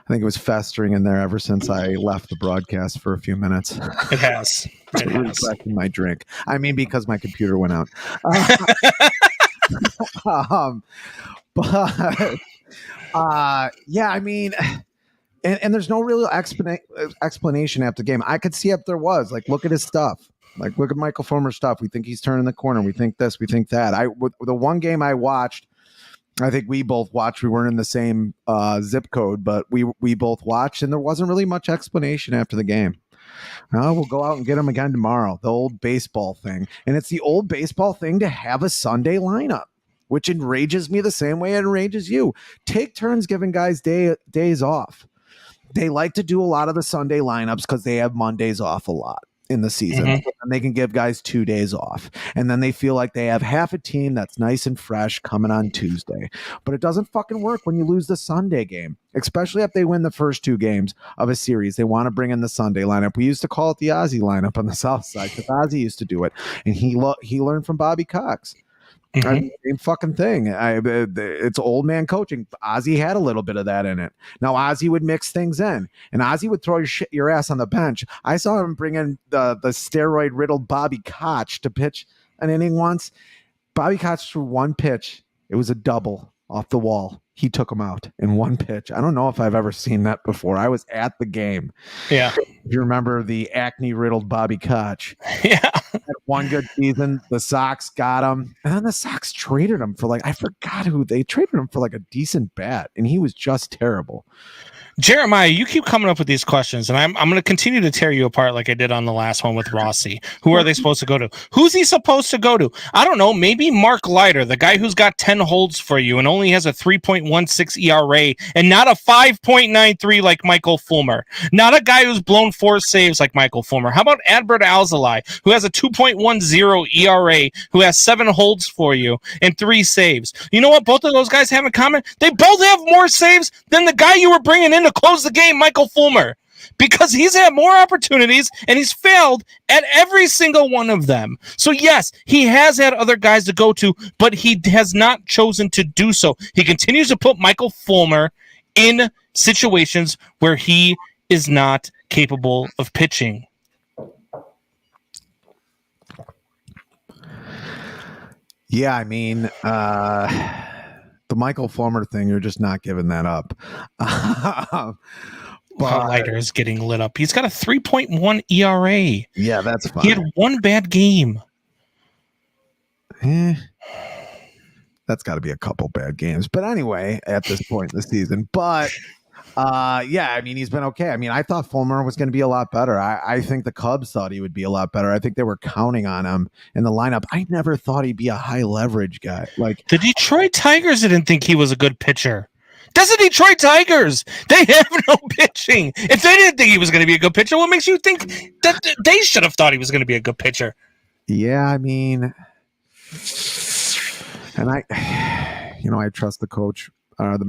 It was festering in there ever since I left the broadcast for a few minutes. It has. Refreshing my drink. I mean, because my computer went out. Yeah, I mean, and there's no real explanation after the game. I could see if there was. Like, look at his stuff. Like, look at Michael Fulmer's stuff. We think he's turning the corner. We think this. We think that. The one game I watched, I think we both watched. We weren't in the same zip code, but we both watched, and there wasn't really much explanation after the game. We'll go out and get him again tomorrow. The old baseball thing. And it's the old baseball thing to have a Sunday lineup, which enrages me the same way it enrages you. Take turns giving guys days off. They like to do a lot of the Sunday lineups because they have Mondays off a lot. in the season. And they can give guys 2 days off. And then they feel like they have half a team that's nice and fresh coming on Tuesday. But it doesn't fucking work when you lose the Sunday game, especially if they win the first 2 games of a series. They want to bring in the Sunday lineup. We used to call it the Ozzy lineup on the South Side because Ozzy used to do it. And he learned from Bobby Cox. Same fucking thing. It's old man coaching. Ozzy had a little bit of that in it. Now Ozzy would mix things in, and Ozzy would throw your ass on the bench. I saw him bring in the steroid riddled Bobby Koch to pitch an inning once. Bobby Koch threw one pitch. It was a double off the wall. He took him out in one pitch. I don't know if I've ever seen that before. I was at the game. Yeah. If you remember the acne riddled Bobby Koch. Yeah. Had one good season. The Sox got him. And then the Sox traded him for I forgot who they traded him for a decent bat. And he was just terrible. Jeremiah, you keep coming up with these questions, and I'm going to continue to tear you apart like I did on the last one with Rossi. Who are they supposed to go to? Who's he supposed to go to? I don't know. Maybe Mark Leiter, the guy who's got 10 holds for you and only has a 3.16 ERA and not a 5.93 like Michael Fulmer. Not a guy who's blown 4 saves like Michael Fulmer. How about Adbert Alzolay, who has a 2.10 ERA, who has 7 holds for you and 3 saves? You know what both of those guys have in common? They both have more saves than the guy you were bringing in to close the game, Michael Fulmer, because he's had more opportunities and he's failed at every single one of them. So yes, he has had other guys to go to, but he has not chosen to do so. He continues to put Michael Fulmer in situations where he is not capable of pitching. Yeah, I mean, the Michael Fulmer thing, you're just not giving that up. Leiter is getting lit up. He's got a 3.1 ERA. Yeah, that's fine. He had one bad game. That's got to be a couple bad games. But anyway, at this point in the season. But yeah, I mean, he's been okay. I mean, I thought Fulmer was going to be a lot better. I think the Cubs thought he would be a lot better. I think they were counting on him in the lineup. I never thought he'd be a high leverage guy. The Detroit Tigers didn't think he was a good pitcher. That's the Detroit Tigers. They have no pitching. If they didn't think he was going to be a good pitcher, what makes you think that they should have thought he was going to be a good pitcher? Yeah, I mean, and I trust the coach. The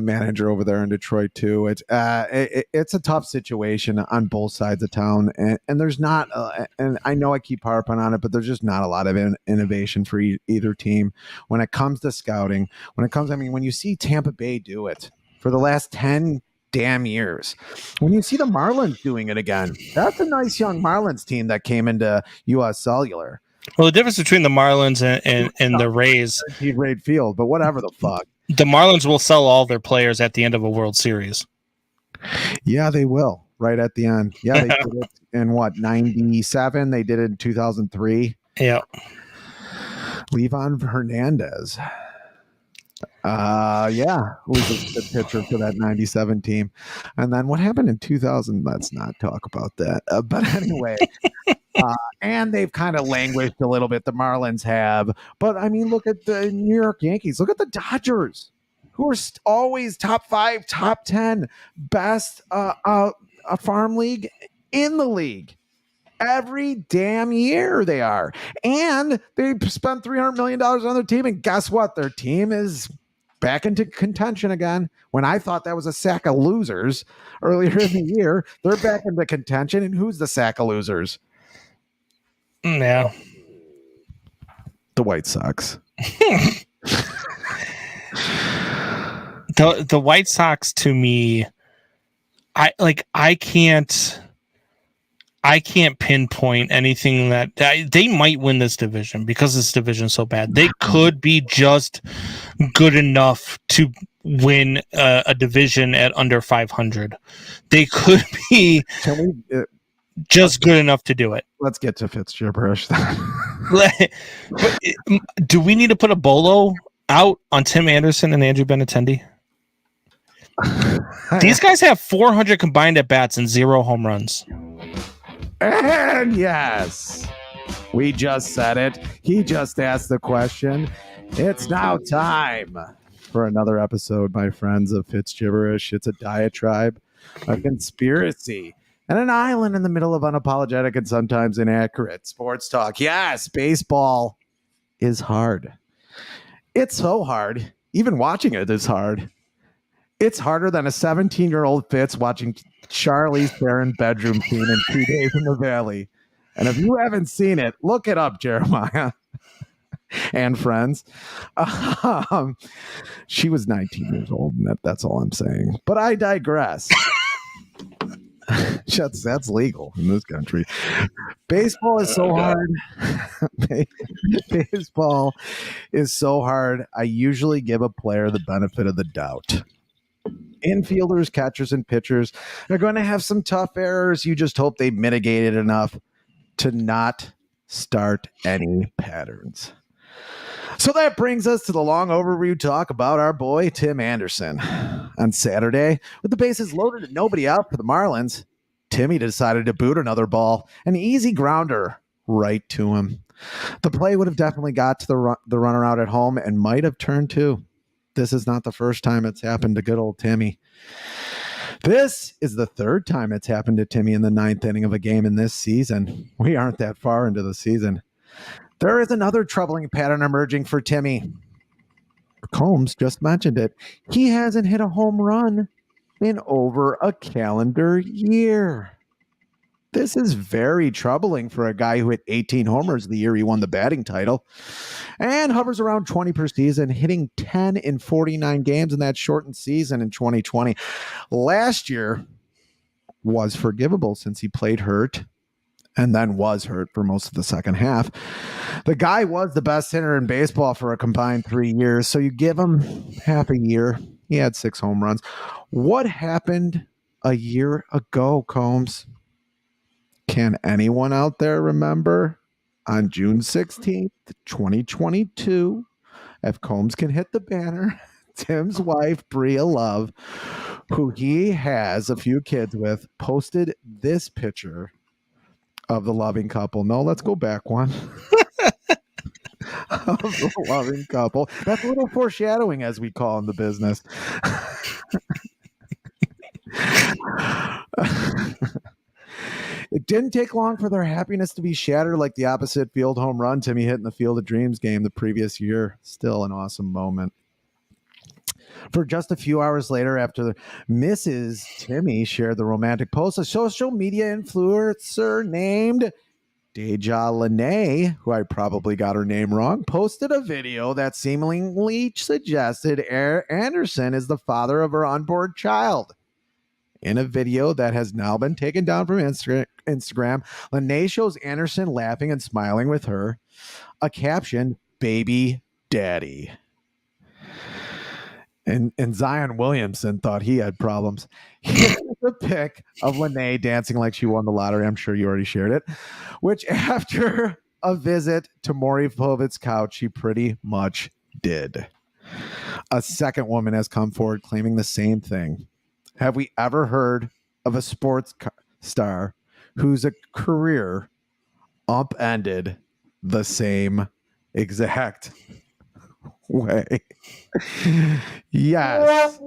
manager over there in Detroit too. It's a tough situation on both sides of town, and there's not. And I know I keep harping on it, but there's just not a lot of innovation for either team when it comes to scouting. When you see Tampa Bay do it for the last 10 damn years, when you see the Marlins doing it again, that's a nice young Marlins team that came into U.S. Cellular. Well, the difference between the Marlins and the Rays, Raid Field, but whatever the fuck. The Marlins will sell all their players at the end of a World Series. Yeah, they will. Right at the end. Yeah, they did it in 97? They did it in 2003. Yeah. Levon Hernandez. Yeah, who was a good pitcher for that 97 team. And then what happened in 2000? Let's not talk about that. But anyway, and they've kind of languished a little bit. The Marlins have. But, I mean, look at the New York Yankees. Look at the Dodgers, who are always top 5, top 10 best a farm league in the league. Every damn year they are. And they spent $300 million on their team. And guess what? Their team is back into contention again. When I thought that was a sack of losers earlier in the year, they're back into contention. And who's the sack of losers? Yeah. The White Sox. The White Sox, to me, I can't pinpoint anything that they might win this division because this division is so bad. They could be just good enough to win a division at under 500. They could be just good enough to do it. Let's get to Fitzgibberish then. Do we need to put a bolo out on Tim Anderson and Andrew Benintendi? These guys have 400 combined at bats and 0 home runs. And yes, we just said it. He just asked the question. It's now time for another episode, my friends, of Fitzgibberish. It's a diatribe, a conspiracy, and an island in the middle of unapologetic and sometimes inaccurate sports talk. Yes, baseball is hard. It's so hard. Even watching it is hard. It's harder than a 17-year-old Fitz watching Charlie's Theron bedroom scene in 2 Days in the Valley. And if you haven't seen it, look it up, Jeremiah and friends. She was 19 years old, and that's all I'm saying. But I digress. That's legal in this country. Baseball is so hard. Baseball is so hard. I usually give a player the benefit of the doubt. Infielders, catchers, and pitchers are going to have some tough errors. You just hope they mitigate it enough to not start any patterns. So that brings us to the long overview talk about our boy Tim Anderson. On Saturday, with the bases loaded and nobody out for the Marlins, Timmy decided to boot another ball, an easy grounder right to him. The play would have definitely got to the runner out at home and might have turned two. This is not the first time it's happened to good old Timmy. This is the third time it's happened to Timmy in the ninth inning of a game in this season. We aren't that far into the season. There is another troubling pattern emerging for Timmy. Combs just mentioned it. He hasn't hit a home run in over a calendar year. This is very troubling for a guy who hit 18 homers the year he won the batting title and hovers around 20 per season, hitting 10 in 49 games in that shortened season in 2020. Last year was forgivable since he played hurt and then was hurt for most of the second half. The guy was the best hitter in baseball for a combined 3 years, so you give him half a year. He had 6 home runs. What happened a year ago, Combs? Can anyone out there remember on June 16th, 2022, if Combs can hit the banner, Tim's wife, Bria Love, who he has a few kids with, posted this picture of the loving couple. No, let's go back one. Of the loving couple. That's a little foreshadowing, as we call in the business. It didn't take long for their happiness to be shattered like the opposite field home run Timmy hit in the Field of Dreams game the previous year. Still an awesome moment. For just a few hours later, after Mrs. Timmy shared the romantic post, a social media influencer named Deja Lene, who I probably got her name wrong, posted a video that seemingly suggested Anderson is the father of her unborn child. In a video that has now been taken down from Instagram, Lene shows Anderson laughing and smiling with her. A caption, "Baby Daddy." And Zion Williamson thought he had problems. Here's a pic of Lene dancing like she won the lottery. I'm sure you already shared it. Which, after a visit to Maury Povit's couch, she pretty much did. A second woman has come forward claiming the same thing. Have we ever heard of a sports star whose career upended the same exact way? Yes.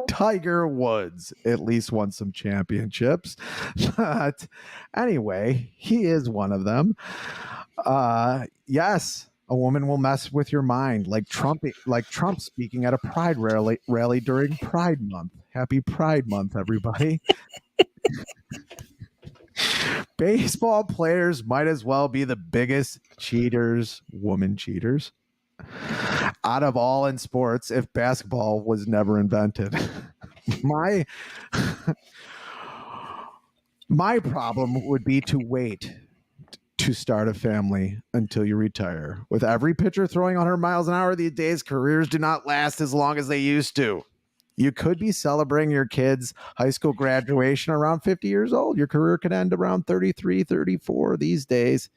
Tiger Woods at least won some championships. But anyway, he is one of them. Yes. A woman will mess with your mind, like Trump speaking at a Pride rally during Pride Month. Happy Pride Month, everybody. Baseball players might as well be the biggest cheaters, woman cheaters, out of all in sports if basketball was never invented. My problem would be to wait to start a family until you retire. With every pitcher throwing 100 miles an hour these days, careers do not last as long as they used to. You could be celebrating your kid's high school graduation around 50 years old. Your career could end around 33, 34 these days.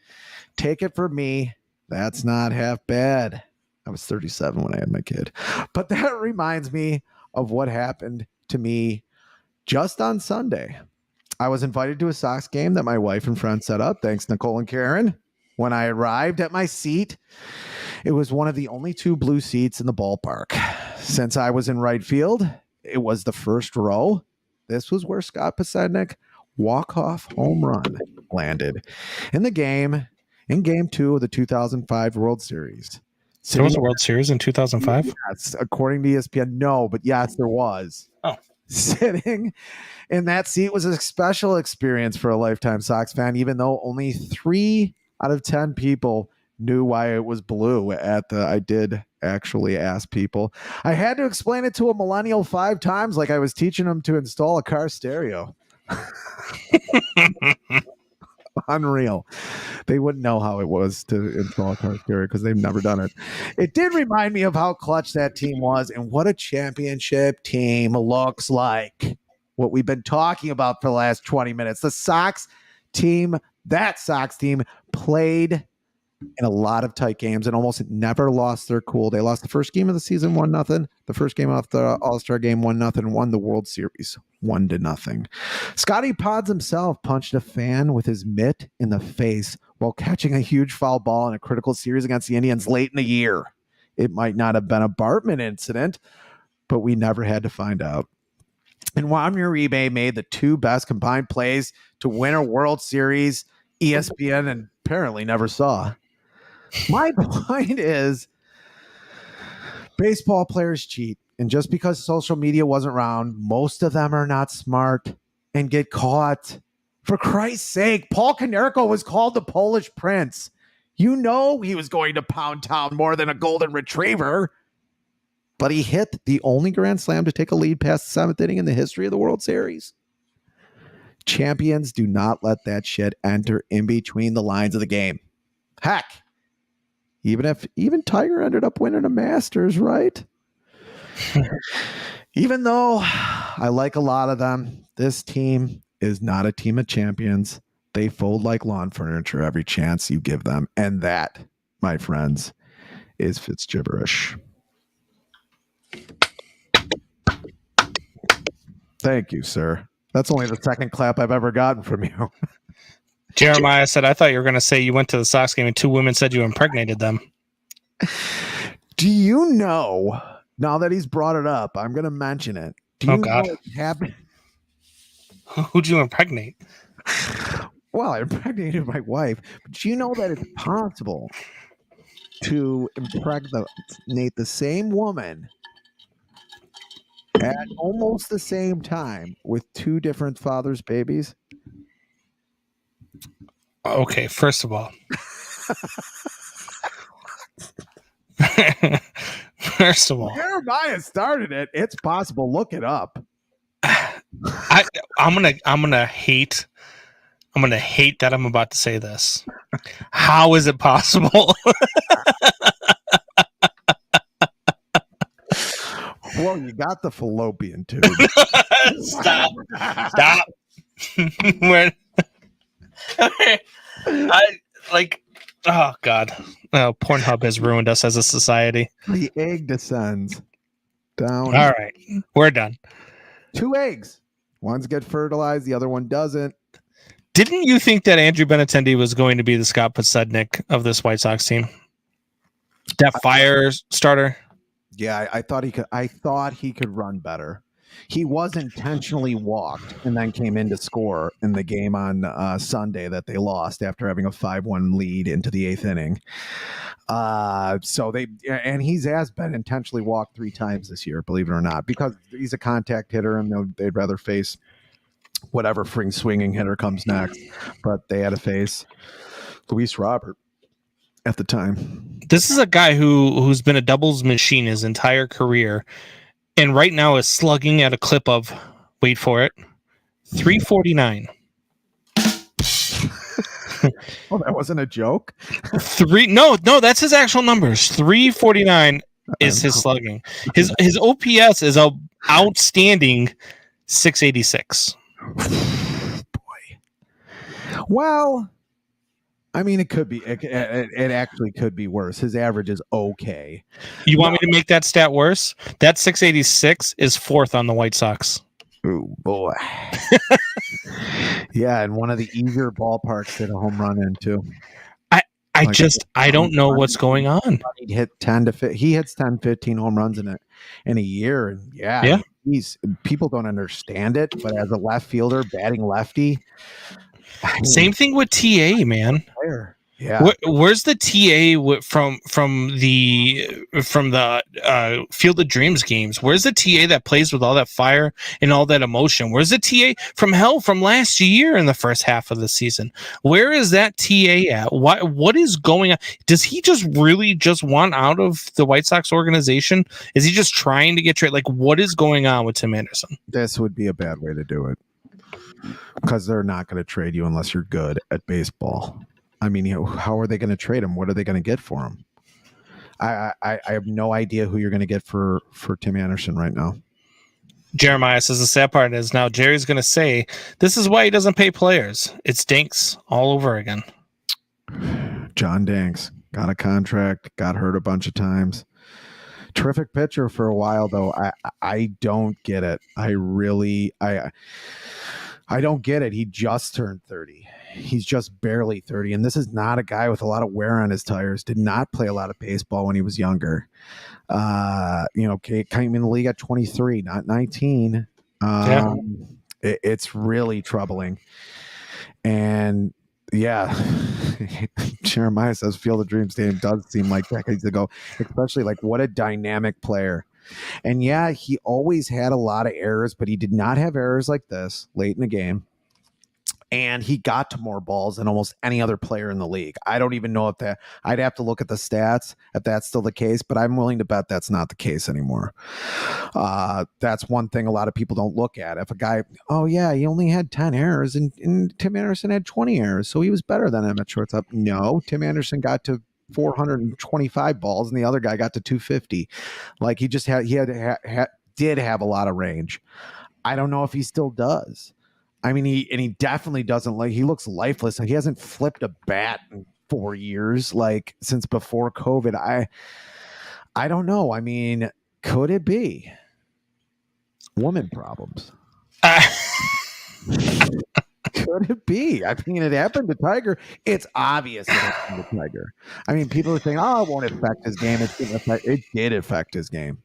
Take it from me, that's not half bad. I was 37 when I had my kid. But that reminds me of what happened to me just on Sunday. I was invited to a Sox game that my wife and friends set up. Thanks, Nicole and Karen. When I arrived at my seat, it was one of the only 2 blue seats in the ballpark. Since I was in right field, it was the first row. this was where Scott Pasednik walk-off home run landed in game 2 of the 2005 World Series. There was a World Series in 2005? Yes, according to ESPN, no, but yes, there was. Oh. Sitting in that seat was a special experience for a lifetime Sox fan, even though only 3 out of 10 people knew why it was blue I did actually ask people. I had to explain it to a millennial 5 times like I was teaching them to install a car stereo. Unreal. They wouldn't know how it was to install a car stereo because they've never done it. It did remind me of how clutch that team was and what a championship team looks like. What we've been talking about for the last 20 minutes. That Sox team played in a lot of tight games and almost never lost their cool. They lost the first game of the season 1-0. The first game off the All-Star game 1-0. Won the World Series 1-0. Scottie Pods himself punched a fan with his mitt in the face while catching a huge foul ball in a critical series against the Indians late in the year. It might not have been a Bartman incident, but we never had to find out. And Juan Uribe made the 2 best combined plays to win a World Series ESPN and apparently never saw. My point is, baseball players cheat. And just because social media wasn't around, most of them are not smart and get caught. For Christ's sake, Paul Konerko was called the Polish Prince. You know he was going to pound town more than a golden retriever. But he hit the only grand slam to take a lead past the 7th inning in the history of the World Series. Champions do not let that shit enter in between the lines of the game. Heck, even Tiger ended up winning a Masters, right? Even though I like a lot of them, this team is not a team of champions. They fold like lawn furniture every chance you give them. And that, my friends, is Fitzgibberish. Thank you, sir. That's only the second clap I've ever gotten from you. Jeremiah said, I thought you were going to say you went to the Sox game and 2 women said you impregnated them. Do you know, now that he's brought it up, I'm going to mention it. Do you know what happened? Who'd you impregnate? Well, I impregnated my wife. But do you know that it's possible to impregnate the same woman at almost the same time with 2 different fathers' babies? Okay, first of all. First of all. Jeremiah started it. It's possible. Look it up. I'm gonna hate that I'm about to say this. How is it possible? Well, you got the fallopian tube. Stop. Where? Oh God. Oh, Pornhub has ruined us as a society. The egg descends down. All right, we're done. 2 eggs. One's get fertilized, the other one doesn't. Didn't you think that Andrew Benintendi was going to be the Scott Pasednik of this White Sox team? That fire starter? Yeah, I thought he could run better. He was intentionally walked and then came in to score in the game on Sunday that they lost after having a 5-1 lead into the 8th inning. And he's been intentionally walked 3 times this year, believe it or not, because he's a contact hitter and they'd rather face whatever swinging hitter comes next. But they had to face Luis Robert at the time. This is a guy who's been a doubles machine his entire career, and right now is slugging at a clip of, wait for it, 349. Oh, that wasn't a joke? No, that's his actual numbers. 349 is his slugging. His OPS is a outstanding 686. Boy. Well, I mean, it could be. It actually could be worse. His average is okay. You want me to make that stat worse? That 686 is 4th on the White Sox. Oh boy. Yeah, and one of the easier ballparks hit a home run into. I don't know what's going on. He hits 10, 15 home runs in a year, and yeah, people don't understand it, but as a left fielder batting lefty, Same thing with TA, man. Yeah. Where's the TA from the Field of Dreams games? Where's the TA that plays with all that fire and all that emotion? Where's the TA from last year in the first half of the season? Where is that TA at? What is going on? Does he just really want out of the White Sox organization? Is he just trying to get traded? Like, what is going on with Tim Anderson? This would be a bad way to do it, because they're not going to trade you unless you're good at baseball. I mean, how are they going to trade him? What are they going to get for him? I have no idea who you're going to get for Tim Anderson right now. Jeremiah says the sad part is now Jerry's going to say this is why he doesn't pay players. It's Dinks all over again. John Danks got a contract, got hurt a bunch of times. Terrific pitcher for a while, though. I don't get it. I don't get it. He just turned 30. He's just barely 30. And this is not a guy with a lot of wear on his tires. Did not play a lot of baseball when he was younger. Came in the league at 23, not 19. It's really troubling. And yeah, Jeremiah says Field of Dreams Stadium does seem like decades ago, especially like what a dynamic player. And yeah, he always had a lot of errors, but he did not have errors like this late in the game. And he got to more balls than almost any other player in the league. I don't even know if that, I'd have to look at the stats if that's still the case, but I'm willing to bet that's not the case anymore. That's one thing a lot of people don't look at. If a guy, oh yeah, he only had 10 errors and Tim Anderson had 20 errors, so he was better than him at shortstop. No, Tim Anderson got to 425 balls and the other guy got to 250. Like he just did have a lot of range. I don't know if he still does. I mean, he definitely doesn't he looks lifeless. He hasn't flipped a bat in 4 years, like since before COVID. I don't know. I mean, could it be woman problems? Could it be? I mean, it happened to Tiger. It's obvious it happened to Tiger. I mean, people are saying, "Oh, it won't affect his game." It did affect his game.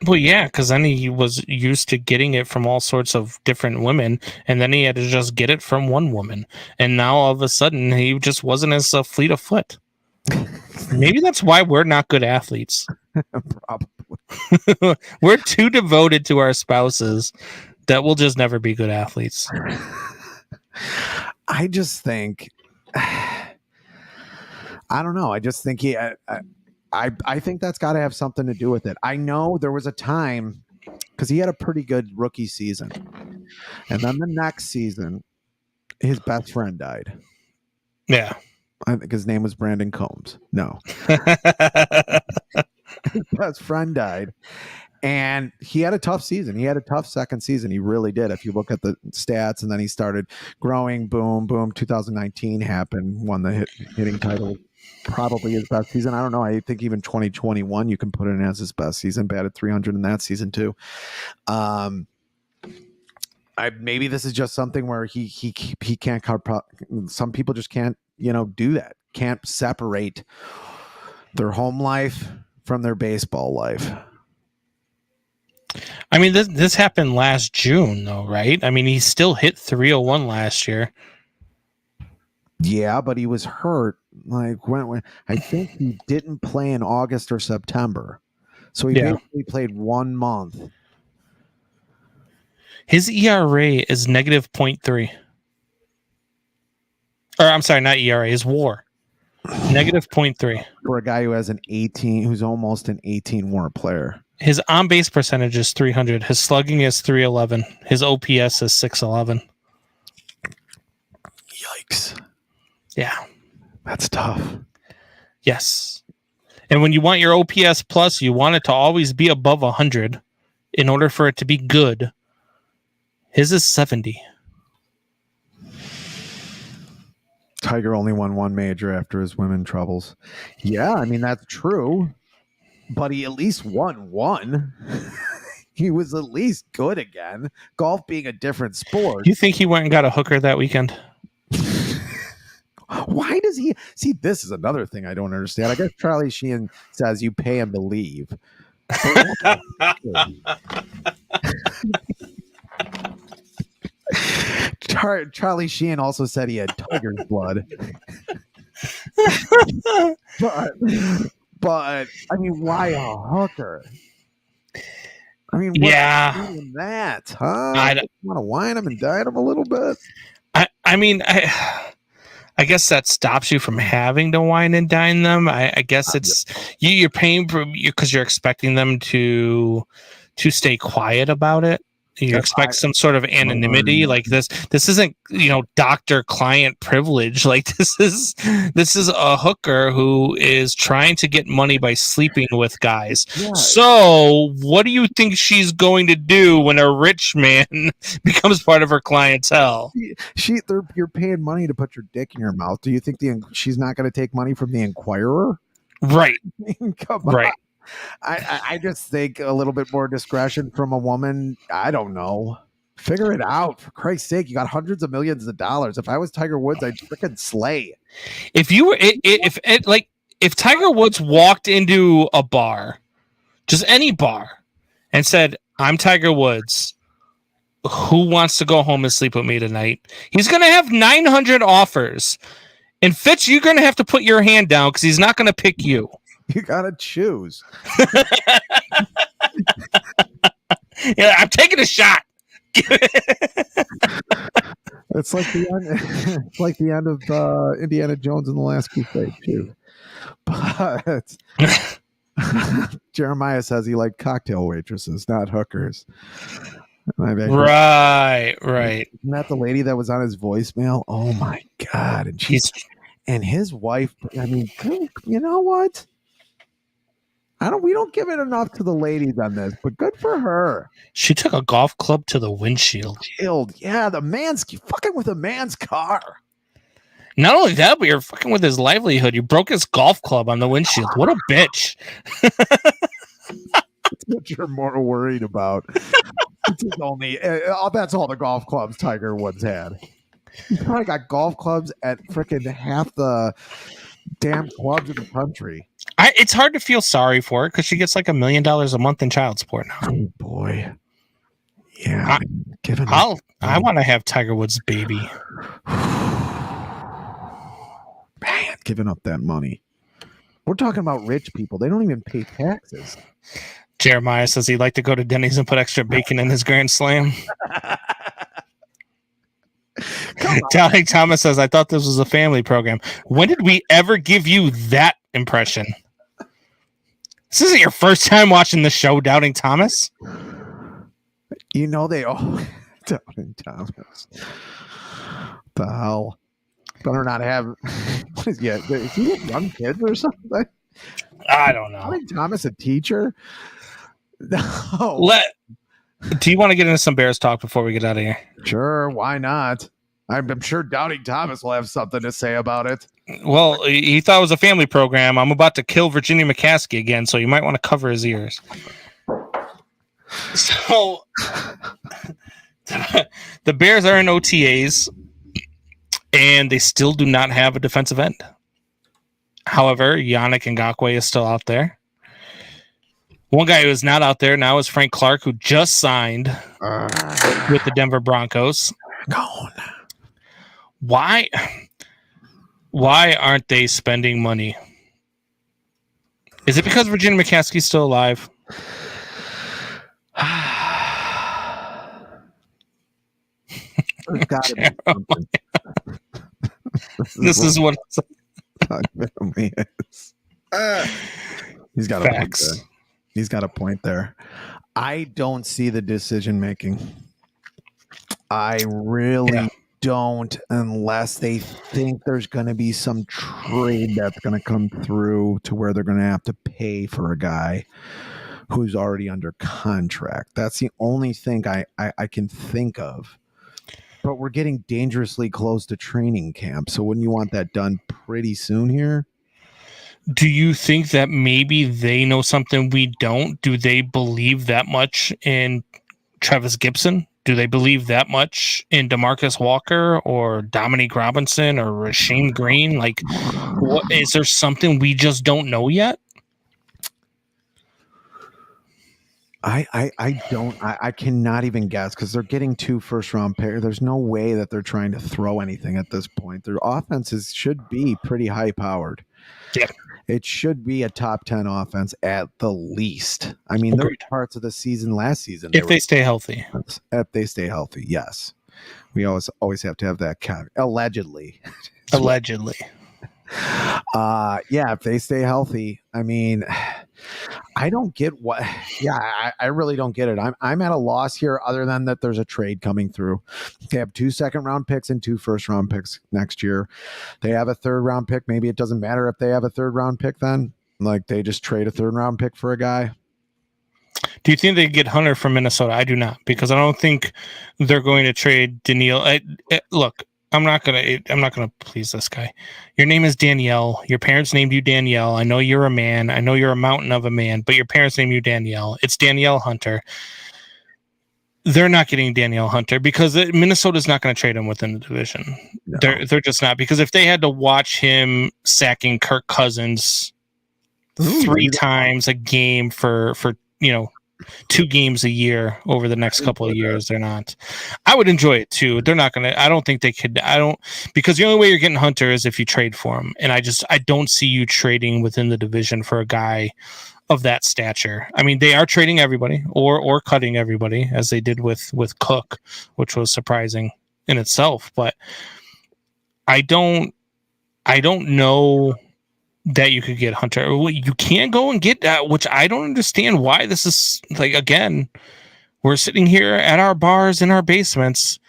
Well, yeah, because then he was used to getting it from all sorts of different women, and then he had to just get it from one woman. And now all of a sudden, he just wasn't as fleet of foot. Maybe that's why we're not good athletes. Probably. We're too devoted to our spouses that we'll just never be good athletes. I just think, I don't know. I just think I think that's got to have something to do with it. I know there was a time because he had a pretty good rookie season. And then the next season, his best friend died. Yeah. I think his name was Brandon Combs. No. His best friend died. And he had a tough season. He had a tough second season. He really did. If you look at the stats, and then he started growing, boom, boom. 2019 happened, won the hitting title. Probably his best season. I don't know. I think even 2021 you can put it in as his best season. Batted 300 in that season too. Maybe this is just something where he can't. Some people just can't do that. Can't separate their home life from their baseball life. I mean, this happened last June though, right? I mean, he still hit 301 last year. Yeah, but he was hurt. Like when I think he didn't play in August or September, so he basically played 1 month. His ERA is negative 0.3. Or I'm sorry, not ERA. His WAR, negative 0.3 for a guy who has who's almost an 18 WAR player. His on base percentage is 300. His slugging is 311. His OPS is 611. Yikes. Yeah. That's tough. Yes. And when you want your OPS plus, you want it to always be above 100 in order for it to be good. His is 70. Tiger only won one major after his women troubles. Yeah, I mean, that's true. But he at least won one. He was at least good again. Golf being a different sport. You think he went and got a hooker that weekend? Why does he see? This is another thing I don't understand. I guess Charlie Sheen says you pay him to leave. Charlie Sheen also said he had tiger's blood. but I mean, why a hooker? I mean, what's doing that, huh? I want to wine them and dine them a little bit. I mean, I guess that stops you from having to wine and dine them. I guess it's you're paying for because you're expecting them to stay quiet about it. You expect some sort of anonymity. Like this isn't, doctor-client privilege. Like this is a hooker who is trying to get money by sleeping with guys. Yeah. So what do you think she's going to do when a rich man becomes part of her clientele? You're paying money to put your dick in your mouth. Do you think she's not going to take money from the Inquirer? Right. Come on. Right. I just think a little bit more discretion from a woman. I don't know. Figure it out. For Christ's sake, you got hundreds of millions of dollars. If I was Tiger Woods, I'd freaking slay. If you were, if Tiger Woods walked into a bar, just any bar, and said, "I'm Tiger Woods. Who wants to go home and sleep with me tonight?" He's going to have 900 offers. And Fitz, you're going to have to put your hand down because he's not going to pick you. You gotta choose. Yeah, I'm taking a shot. It's like the end. It's like the end of Indiana Jones and the Last Crusade too. But Jeremiah says he liked cocktail waitresses, not hookers. Right. Isn't that the lady that was on his voicemail? Oh my God! And his wife. I mean, you know what? We don't give it enough to the ladies on this, but good for her. She took a golf club to the windshield. Yeah, fucking with a man's car. Not only that, but you're fucking with his livelihood. You broke his golf club on the windshield. What a bitch. That's what you're more worried about. That's all the golf clubs Tiger Woods had. He's probably got golf clubs at freaking half the damn clubs in the country. It's hard to feel sorry for her because she gets like $1 million a month in child support now. Oh boy, yeah. I want to have Tiger Woods' baby. Man, giving up that money. We're talking about rich people. They don't even pay taxes. Jeremiah says he'd like to go to Denny's and put extra bacon in his Grand Slam. Doubting Thomas says, I thought this was a family program. When did we ever give you that impression? This isn't your first time watching the show, Doubting Thomas. You know they all Doubting Thomas. The hell? Better not have. What is he? Is he with young kids or something? I don't know. Doubting Thomas a teacher? No. Do you want to get into some Bears talk before we get out of here? Sure, why not? I'm sure Doubting Thomas will have something to say about it. Well, he thought it was a family program. I'm about to kill Virginia McCaskey again, so you might want to cover his ears. So, the Bears are in OTAs, and they still do not have a defensive end. However, Yannick Ngakoue is still out there. One guy who is not out there now is Frank Clark, who just signed with the Denver Broncos. Gone. Why aren't they spending money? Is it because Virginia McCaskey's still alive? This is what he's got facts. A point there. He's got a point there. I don't see the decision making. I really don't, unless they think there's going to be some trade that's going to come through to where they're going to have to pay for a guy who's already under contract. That's the only thing I can think of. But we're getting dangerously close to training camp. So wouldn't you want that done pretty soon here? Do you think that maybe they know something we don't? Do they believe that much in Travis Gibson? Do they believe that much in DeMarcus Walker or Dominique Robinson or Rasheem Green? Like, what is there something we just don't know yet? I cannot even guess because they're getting 2 first-round picks. There's no way that they're trying to throw anything at this point. Their offenses should be pretty high-powered. Yeah. It should be a top 10 offense at the least. I mean, there were parts of the season last season. If they stay healthy. If they stay healthy, yes. We always have to have that caveat. Allegedly. Allegedly. Yeah, if they stay healthy, I mean, I don't get what. Yeah, I really don't get it. I'm at a loss here, other than that there's a trade coming through. They have 2 second-round picks and 2 first-round picks next year. They have a third-round pick. Maybe it doesn't matter if they have a third-round pick. Then, like, they just trade a third-round pick for a guy. Do you think they get Hunter from Minnesota? I do not, because I don't think they're going to trade Danielle. Look. I'm not gonna please this guy. Your name is Danielle. Your parents named you Danielle. I know you're a man. I know you're a mountain of a man, but your parents named you Danielle. It's Danielle Hunter. They're not getting Danielle Hunter because Minnesota's not going to trade him within the division. No. They're just not, because if they had to watch him sacking Kirk Cousins 3 times a game for 2 games a year over the next couple of years, they're not. I would enjoy it too. They're not going to. I don't think they could. Because the only way you're getting Hunter is if you trade for him, and I don't see you trading within the division for a guy of that stature. I mean, they are trading everybody or cutting everybody, as they did with Cook, which was surprising in itself. But I don't know that you could get Hunter. You can go and get that, which I don't understand why this is like. Again, we're sitting here at our bars in our basements.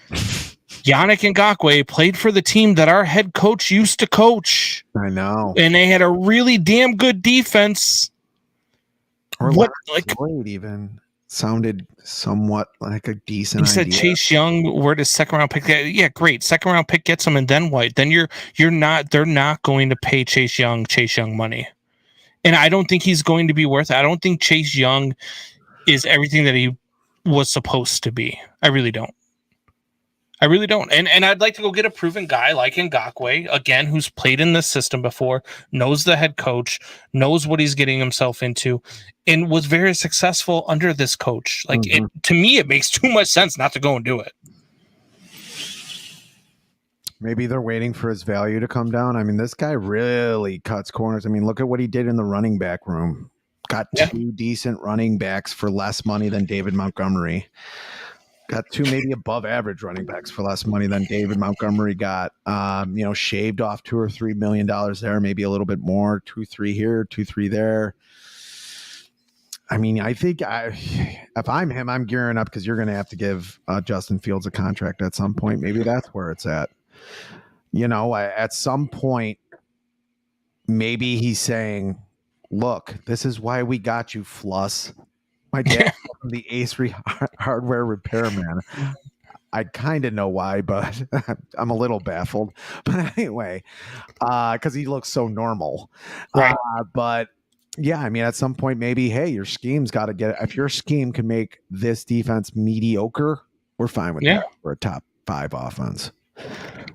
Yannick Ngakoue played for the team that our head coach used to coach. I know, and they had a really damn good defense. Or what Lloyd even sounded somewhat like a decent idea. He said Chase Young, where does second round pick? Yeah, great. Second round pick gets him, and then what? Then they're not going to pay Chase Young money. And I don't think he's going to be worth it. I don't think Chase Young is everything that he was supposed to be. I really don't. And I'd like to go get a proven guy like Ngakoue, again, who's played in this system before, knows the head coach, knows what he's getting himself into, and was very successful under this coach. Like, to me, it makes too much sense not to go and do it. Maybe they're waiting for his value to come down. I mean, this guy really cuts corners. I mean, look at what he did in the running back room. Got 2 decent running backs for less money than David Montgomery. Got 2 maybe above average running backs for less money than David Montgomery got. Shaved off $2 or $3 million there, maybe a little bit more. 2-3 here, 2-3 there. I mean, I think if I'm him, I'm gearing up, because you're going to have to give Justin Fields a contract at some point. Maybe that's where it's at. At some point, maybe he's saying, "Look, this is why we got you, Fluss." My dad, the Ace hardware repairman. I kind of know why, but I'm a little baffled. But anyway, because he looks so normal. Right. But yeah, I mean, at some point, maybe, hey, your scheme's got to get. If your scheme can make this defense mediocre, we're fine with that for a top 5 offense.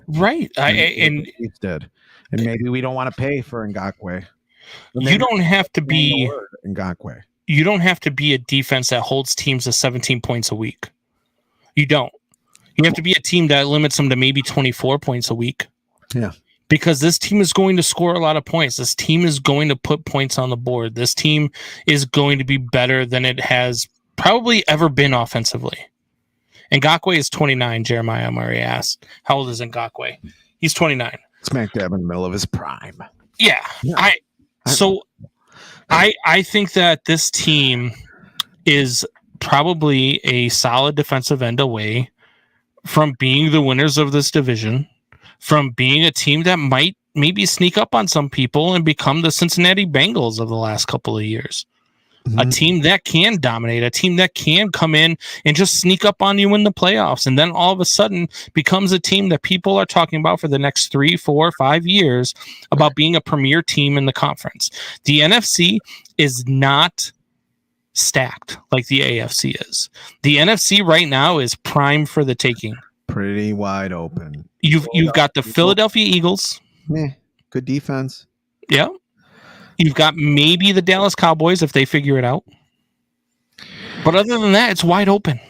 Right. And maybe we don't want to pay for Ngakoue. You don't have to be Ngakoue. You don't have to be a defense that holds teams to 17 points a week. You don't. You have to be a team that limits them to maybe 24 points a week. Yeah. Because this team is going to score a lot of points. This team is going to put points on the board. This team is going to be better than it has probably ever been offensively. Ngakoue is 29, Jeremiah Murray asked. How old is Ngakoue? He's 29. Smack dab in the middle of his prime. Yeah. I think that this team is probably a solid defensive end away from being the winners of this division, from being a team that might maybe sneak up on some people and become the Cincinnati Bengals of the last couple of years. A team that can dominate, a team that can come in and just sneak up on you in the playoffs, and then all of a sudden becomes a team that people are talking about for the next 3, 4, 5 years about being a premier team in the conference. The NFC is not stacked like the AFC is. The NFC right now is prime for the taking. Pretty wide open. You've got the Philadelphia Eagles. Good defense. Yeah. You've got maybe the Dallas Cowboys if they figure it out. But other than that, it's wide open.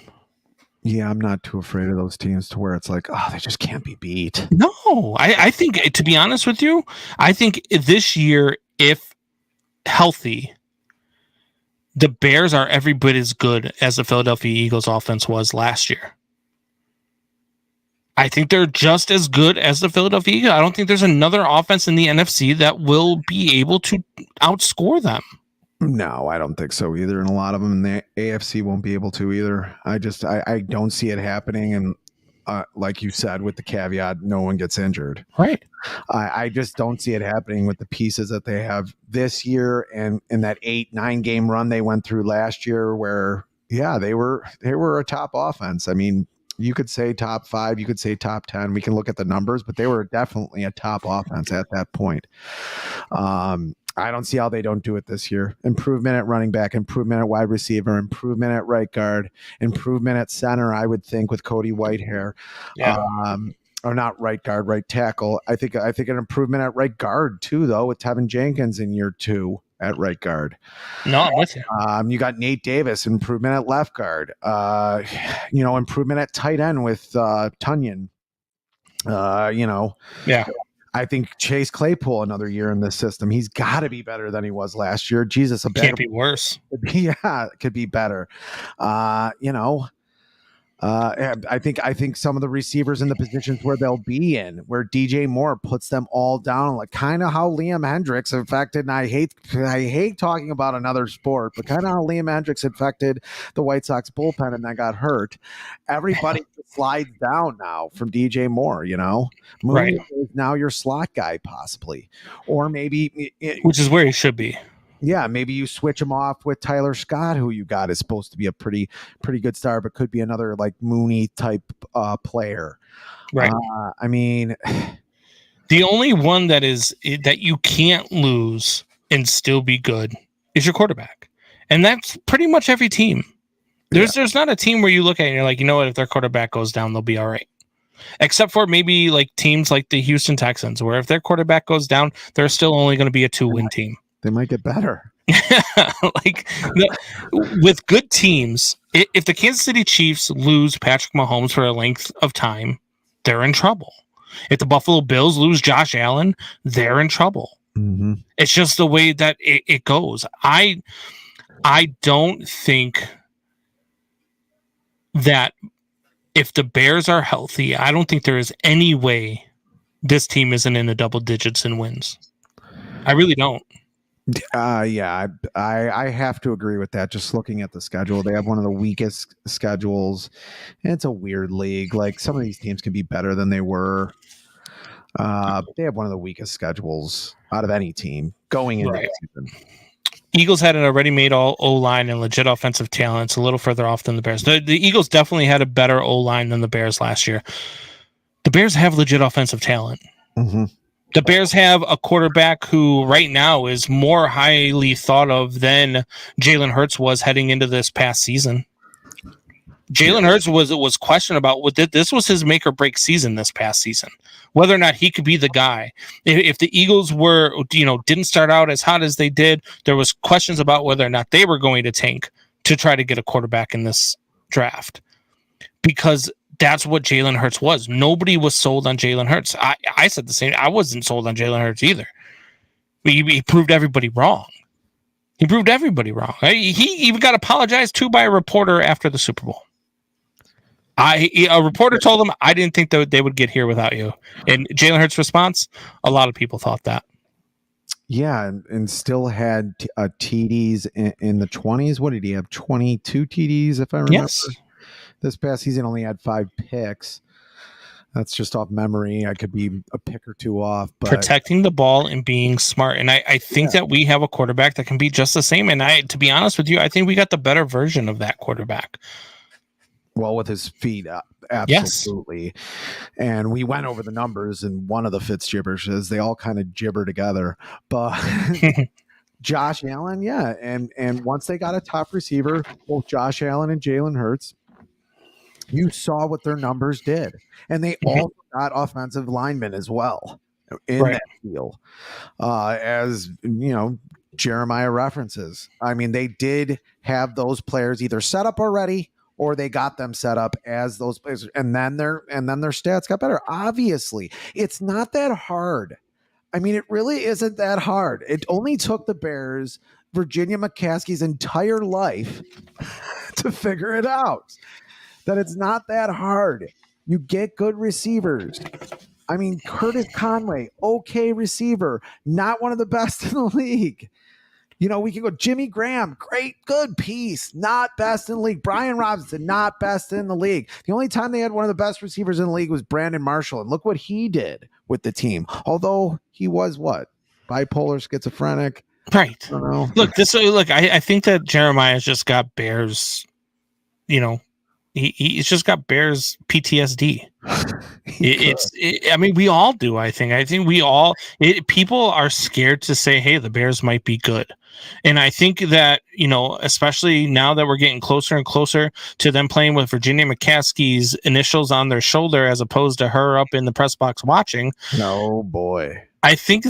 Yeah, I'm not too afraid of those teams to where it's like, oh, they just can't be beat. No, I think, to be honest with you, I think this year, if healthy, the Bears are every bit as good as the Philadelphia Eagles offense was last year. I think they're just as good as the Philadelphia Eagles. I don't think there's another offense in the NFC that will be able to outscore them. No, I don't think so either. And a lot of them in the AFC won't be able to either. I don't see it happening. And like you said, with the caveat, no one gets injured. Right. I just don't see it happening with the pieces that they have this year and in that 8-9 game run they went through last year where, yeah, they were a top offense. I mean, you could say top 5, you could say top 10. We can look at the numbers, but they were definitely a top offense at that point. I don't see how they don't do it this year. Improvement at running back, improvement at wide receiver, improvement at right guard, improvement at center, I would think, with Cody Whitehair. Yeah. Or not right guard, right tackle. I think an improvement at right guard too, though, with Tevin Jenkins in year 2 at right guard. No, I'm with you. You got Nate Davis, improvement at left guard. Improvement at tight end with Tunyon. Yeah. I think Chase Claypool another year in this system. He's got to be better than he was last year. Jesus, Can't be worse. Yeah, it could be better. I think some of the receivers in the positions where they'll be in, where DJ Moore puts them all down, like kind of how Liam Hendricks affected. And I hate talking about another sport, but kind of how Liam Hendricks affected the White Sox bullpen and then got hurt. Everybody slides down now from DJ Moore. Mooney is now your slot guy possibly, or maybe which is where he should be. Yeah, maybe you switch him off with Tyler Scott, who you got is supposed to be a pretty good star, but could be another like Mooney type player. Right. I mean, the only one that you can't lose and still be good is your quarterback, and that's pretty much every team. There's not a team where you look at it and you're like, you know what, if their quarterback goes down, they'll be all right. Except for maybe like teams like the Houston Texans, where if their quarterback goes down, they're still only going to be a 2-win team. They might get better. With good teams, if the Kansas City Chiefs lose Patrick Mahomes for a length of time, they're in trouble. If the Buffalo Bills lose Josh Allen, they're in trouble. Mm-hmm. It's just the way that it goes. I don't think that if the Bears are healthy, I don't think there is any way this team isn't in the double digits in wins. I really don't. I have to agree with that. Just looking at the schedule, they have one of the weakest schedules. And it's a weird league. Like some of these teams can be better than they were. But they have one of the weakest schedules out of any team going into the season. Eagles had an already made all O-line and legit offensive talent. It's a little further off than the Bears. The Eagles definitely had a better O-line than the Bears last year. The Bears have legit offensive talent. Mm-hmm. The Bears have a quarterback who right now is more highly thought of than Jalen Hurts was heading into this past season. Jalen Hurts was questioned about this was his make or break season this past season, whether or not he could be the guy. If the Eagles didn't start out as hot as they did, there was questions about whether or not they were going to tank to try to get a quarterback in this draft, because that's what Jalen Hurts was. Nobody was sold on Jalen Hurts. I said the same. I wasn't sold on Jalen Hurts either. He proved everybody wrong. He even got apologized to by a reporter after the Super Bowl. A reporter told him, I didn't think that they would get here without you. And Jalen Hurts' response, a lot of people thought that. Yeah, and still had TDs in the 20s. What did he have? 22 TDs, if I remember. Yes. This past season only had 5 picks. That's just off memory. I could be a pick or two off. But protecting the ball and being smart. And I think that we have a quarterback that can be just the same. And to be honest with you, I think we got the better version of that quarterback. Well, with his feet, absolutely. Yes. And we went over the numbers, and one of the Fitz gibberish, they all kind of gibber together. But Josh Allen, yeah. And once they got a top receiver, both Josh Allen and Jalen Hurts, you saw what their numbers did. And they also got offensive linemen as well in that deal. As you know, Jeremiah references. I mean, they did have those players either set up already or they got them set up as those players, and then their stats got better. Obviously, it's not that hard. I mean, it really isn't that hard. It only took the Bears Virginia McCaskey's entire life to figure it out. That it's not that hard. You get good receivers. I mean, Curtis Conway, okay receiver, not one of the best in the league. You know, we can go Jimmy Graham, great, good piece, not best in the league. Brian Robinson, not best in the league. The only time they had one of the best receivers in the league was Brandon Marshall, and look what he did with the team. Although he was what? Bipolar, schizophrenic. Right. I don't know. Look, I think that Jeremiah's just got Bears, you know, he's just got Bears PTSD. I mean, we all do. I think we all. People are scared to say, "Hey, the Bears might be good," and I think that, you know, especially now that we're getting closer and closer to them playing with Virginia McCaskey's initials on their shoulder as opposed to her up in the press box watching. No boy. I think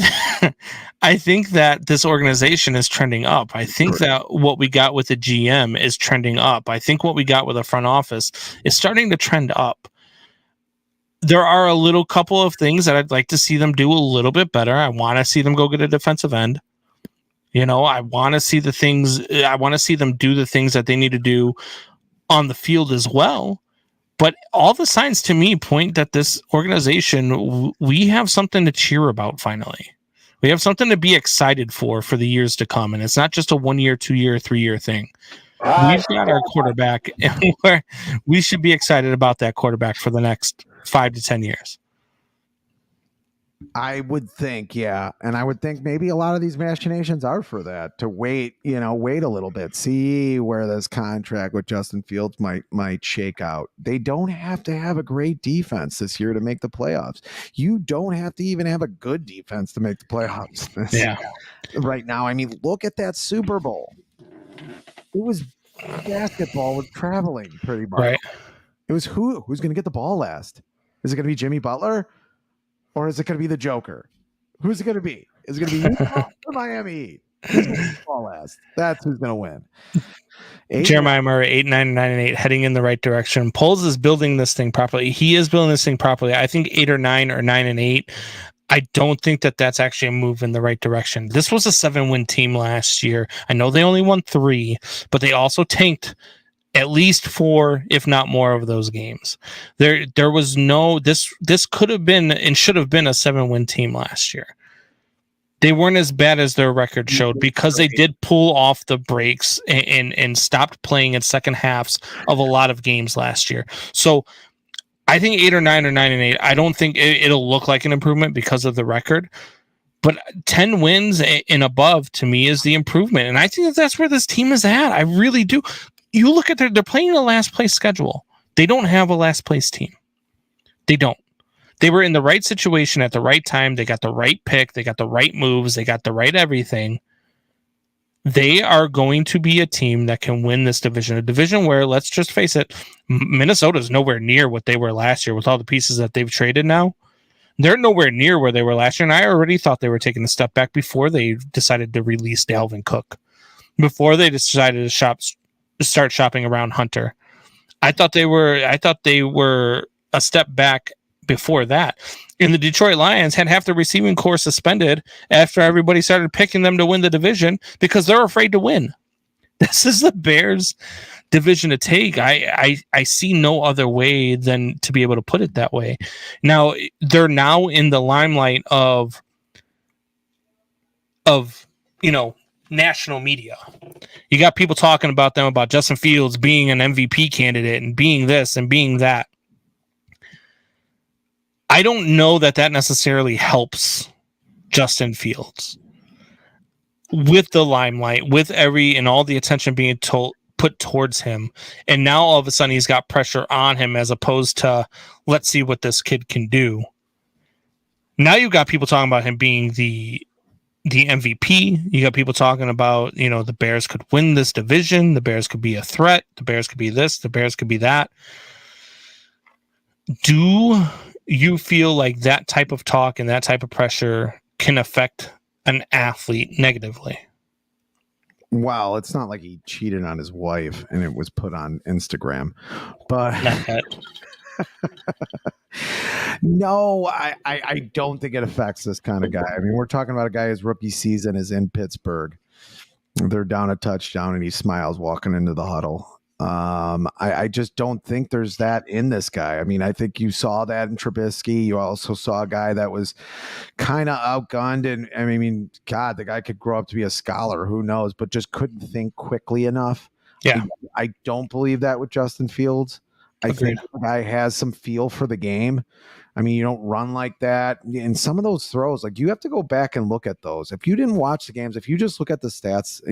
that this organization is trending up. I think that what we got with the GM is trending up. I think what we got with the front office is starting to trend up. There are a little couple of things that I'd like to see them do a little bit better. I want to see them go get a defensive end. You know, I want to see them do the things that they need to do on the field as well. But all the signs to me point that this organization, we have something to cheer about finally. We have something to be excited for the years to come. And it's not just a 1 year, 2 year, 3 year thing. We've got our quarterback, and we should be excited about that quarterback for the next 5 to 10 years. I would think, yeah. And I would think maybe a lot of these machinations are for that, to wait a little bit, see where this contract with Justin Fields might shake out. They don't have to have a great defense this year to make the playoffs. You don't have to even have a good defense to make the playoffs. Yeah. Right now, I mean, look at that Super Bowl. It was basketball was traveling pretty much. Right. It was who's going to get the ball last? Is it going to be Jimmy Butler? Or is it going to be the Joker? Who's it going to be? Is it going to be Utah or Miami Heat? Who's going to get the ball last? That's who's going to win. Jeremiah Murray, 8, 9, 9, and 8, heading in the right direction. Poles is building this thing properly. He is building this thing properly. I think 8 or 9 or 9 and 8. I don't think that that's actually a move in the right direction. This was a 7-win team last year. I know they only won 3, but they also tanked at least 4, if not more, of those games. There was no this could have been and should have been a 7-win team last year. They weren't as bad as their record showed because they did pull off the brakes and stopped playing in second halves of a lot of games last year. So I think 8 or 9 or 9 and 8. I don't think it'll look like an improvement because of the record. But 10 wins and above to me is the improvement, and I think that's where this team is at. I really do. You look at they're playing a last place schedule. They don't have a last place team. They don't. They were in the right situation at the right time. They got the right pick. They got the right moves. They got the right everything. They are going to be a team that can win this division. A division where, let's just face it, Minnesota's nowhere near what they were last year with all the pieces that they've traded now. They're nowhere near where they were last year, and I already thought they were taking a step back before they decided to release Dalvin Cook, before they decided to start shopping around Hunter. I thought they were a step back before that. And the Detroit Lions had half the receiving corps suspended after everybody started picking them to win the division because they're afraid to win. This is the Bears division to take. I see no other way than to be able to put it that way. Now they're now in the limelight of national media. You got people talking about them, about Justin Fields being an MVP candidate and being this and being that. I don't know that necessarily helps Justin Fields with the limelight, with all the attention being put towards him. And now all of a sudden he's got pressure on him as opposed to, let's see what this kid can do. Now you've got people talking about him being the MVP. You got people talking about, the Bears could win this division. The Bears could be a threat. The Bears could be this. The Bears could be that. Do you feel like that type of talk and that type of pressure can affect an athlete negatively? Well, it's not like he cheated on his wife and it was put on Instagram, but Not yet. no, I don't think it affects this kind of guy. I mean, we're talking about a guy his rookie season is in Pittsburgh. They're down a touchdown and he smiles walking into the huddle. I just don't think there's that in this guy. I mean, I think you saw that in Trubisky. You also saw a guy that was kind of outgunned. And I mean, God, the guy could grow up to be a scholar. Who knows? But just couldn't think quickly enough. Yeah. I don't believe that with Justin Fields. I think the guy has some feel for the game. I mean, you don't run like that. And some of those throws, like you have to go back and look at those. If you didn't watch the games, if you just look at the stats,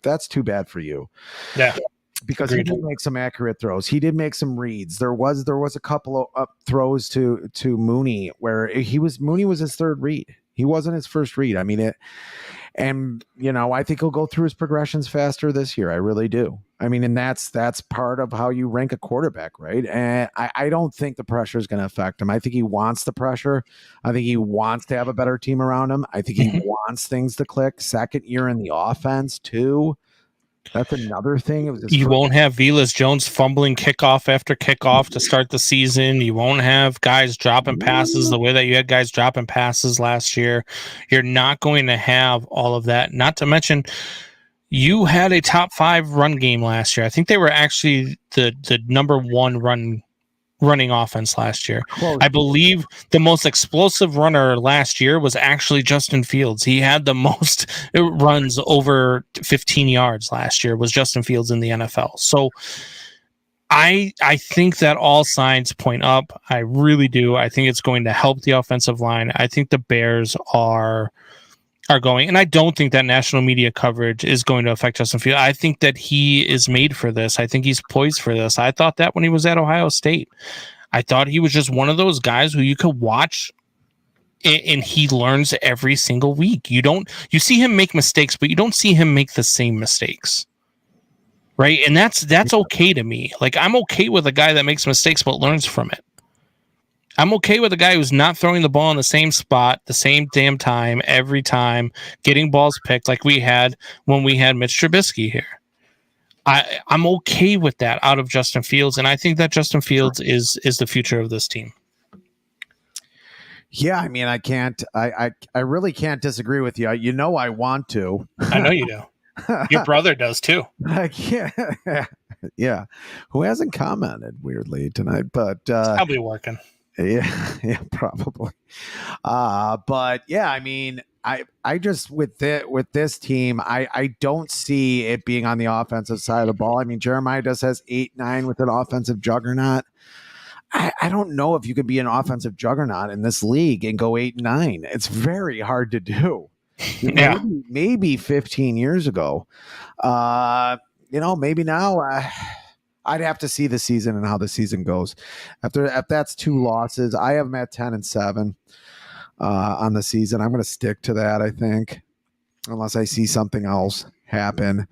that's too bad for you. Yeah. Because Agreed. he did make some accurate throws. He did make some reads. There was a couple of throws to Mooney where Mooney was his third read. He wasn't his first read. I mean, I think he'll go through his progressions faster this year. I really do. I mean, and that's part of how you rank a quarterback, right? And I don't think the pressure is going to affect him. I think he wants the pressure. I think he wants to have a better team around him. I think he wants things to click. Second year in the offense too. That's another thing. You won't have Velas Jones fumbling kickoff after kickoff to start the season. You won't have guys dropping passes the way that you had guys dropping passes last year. You're not going to have all of that. Not to mention, you had a top 5 run game last year. I think they were actually the number 1 running offense last year. I believe the most explosive runner last year was actually Justin Fields. He had the most runs over 15 yards last year was Justin Fields in the NFL. So I think that all signs point up. I really do. I think it's going to help the offensive line. I think the Bears are going, and I don't think that national media coverage is going to affect Justin Fields. I think that he is made for this. I think he's poised for this. I thought that when he was at Ohio State. I thought he was just one of those guys who you could watch and he learns every single week. You see him make mistakes, but you don't see him make the same mistakes. Right? And that's okay to me. Like, I'm okay with a guy that makes mistakes but learns from it. I'm okay with a guy who's not throwing the ball in the same spot, the same damn time, every time, getting balls picked like we had when we had Mitch Trubisky here. I'm okay with that out of Justin Fields, and I think that Justin Fields is the future of this team. Yeah, I mean, I really can't disagree with you. I want to. I know you do. Your brother does too. Yeah. Who hasn't commented weirdly tonight, but probably working. Yeah, probably. But yeah, I mean, I just with this team, I don't see it being on the offensive side of the ball. I mean, Jeremiah just has 8-9 with an offensive juggernaut. I don't know if you can be an offensive juggernaut in this league and go 8-9. It's very hard to do. Yeah, maybe 15 years ago. Maybe now. I'd have to see the season and how the season goes. If that's 2 losses, I have them at 10-7 on the season. I'm going to stick to that, I think, unless I see something else happen.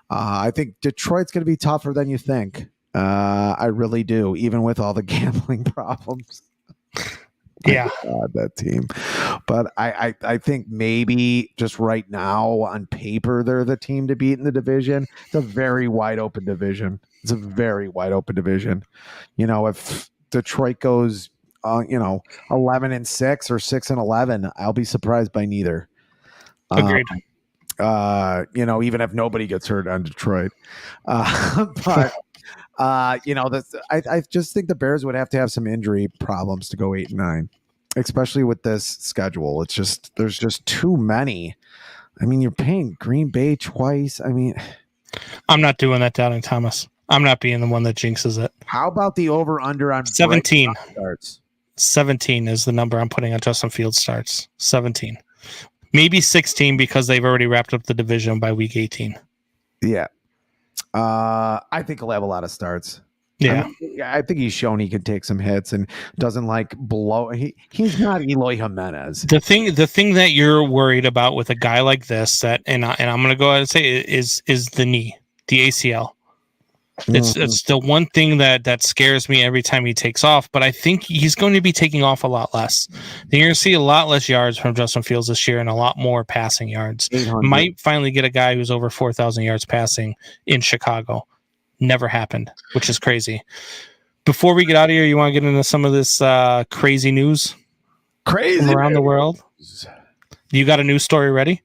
I think Detroit's going to be tougher than you think. I really do, even with all the gambling problems. Yeah, God, that team. But I think maybe just right now on paper they're the team to beat in the division. It's a very wide open division. If Detroit goes 11-6 or 6-11, I'll be surprised by neither. agreed. Even if nobody gets hurt on Detroit. But I just think the Bears would have to have some injury problems to go 8-9, especially with this schedule. It's just there's just too many. I mean, you're paying Green Bay twice. I mean, I'm not doing that, Doubting Thomas. I'm not being the one that jinxes it. how about the over/under on 17 starts? 17 is the number I'm putting on Justin Fields starts. 17, maybe 16 because they've already wrapped up the division by week 18. Yeah. I think he'll have a lot of starts. Yeah. I think he's shown he can take some hits and doesn't like blow. He's not Eloy Jimenez. The thing that you're worried about with a guy like this, and I'm going to go ahead and say is the knee, the ACL. It's the one thing that scares me every time he takes off, but I think he's going to be taking off a lot less. You're going to see a lot less yards from Justin Fields this year and a lot more passing yards. 800. Might finally get a guy who's over 4,000 yards passing in Chicago. Never happened, which is crazy. Before we get out of here, you want to get into some of this crazy news? Crazy from around the world? You got a news story ready?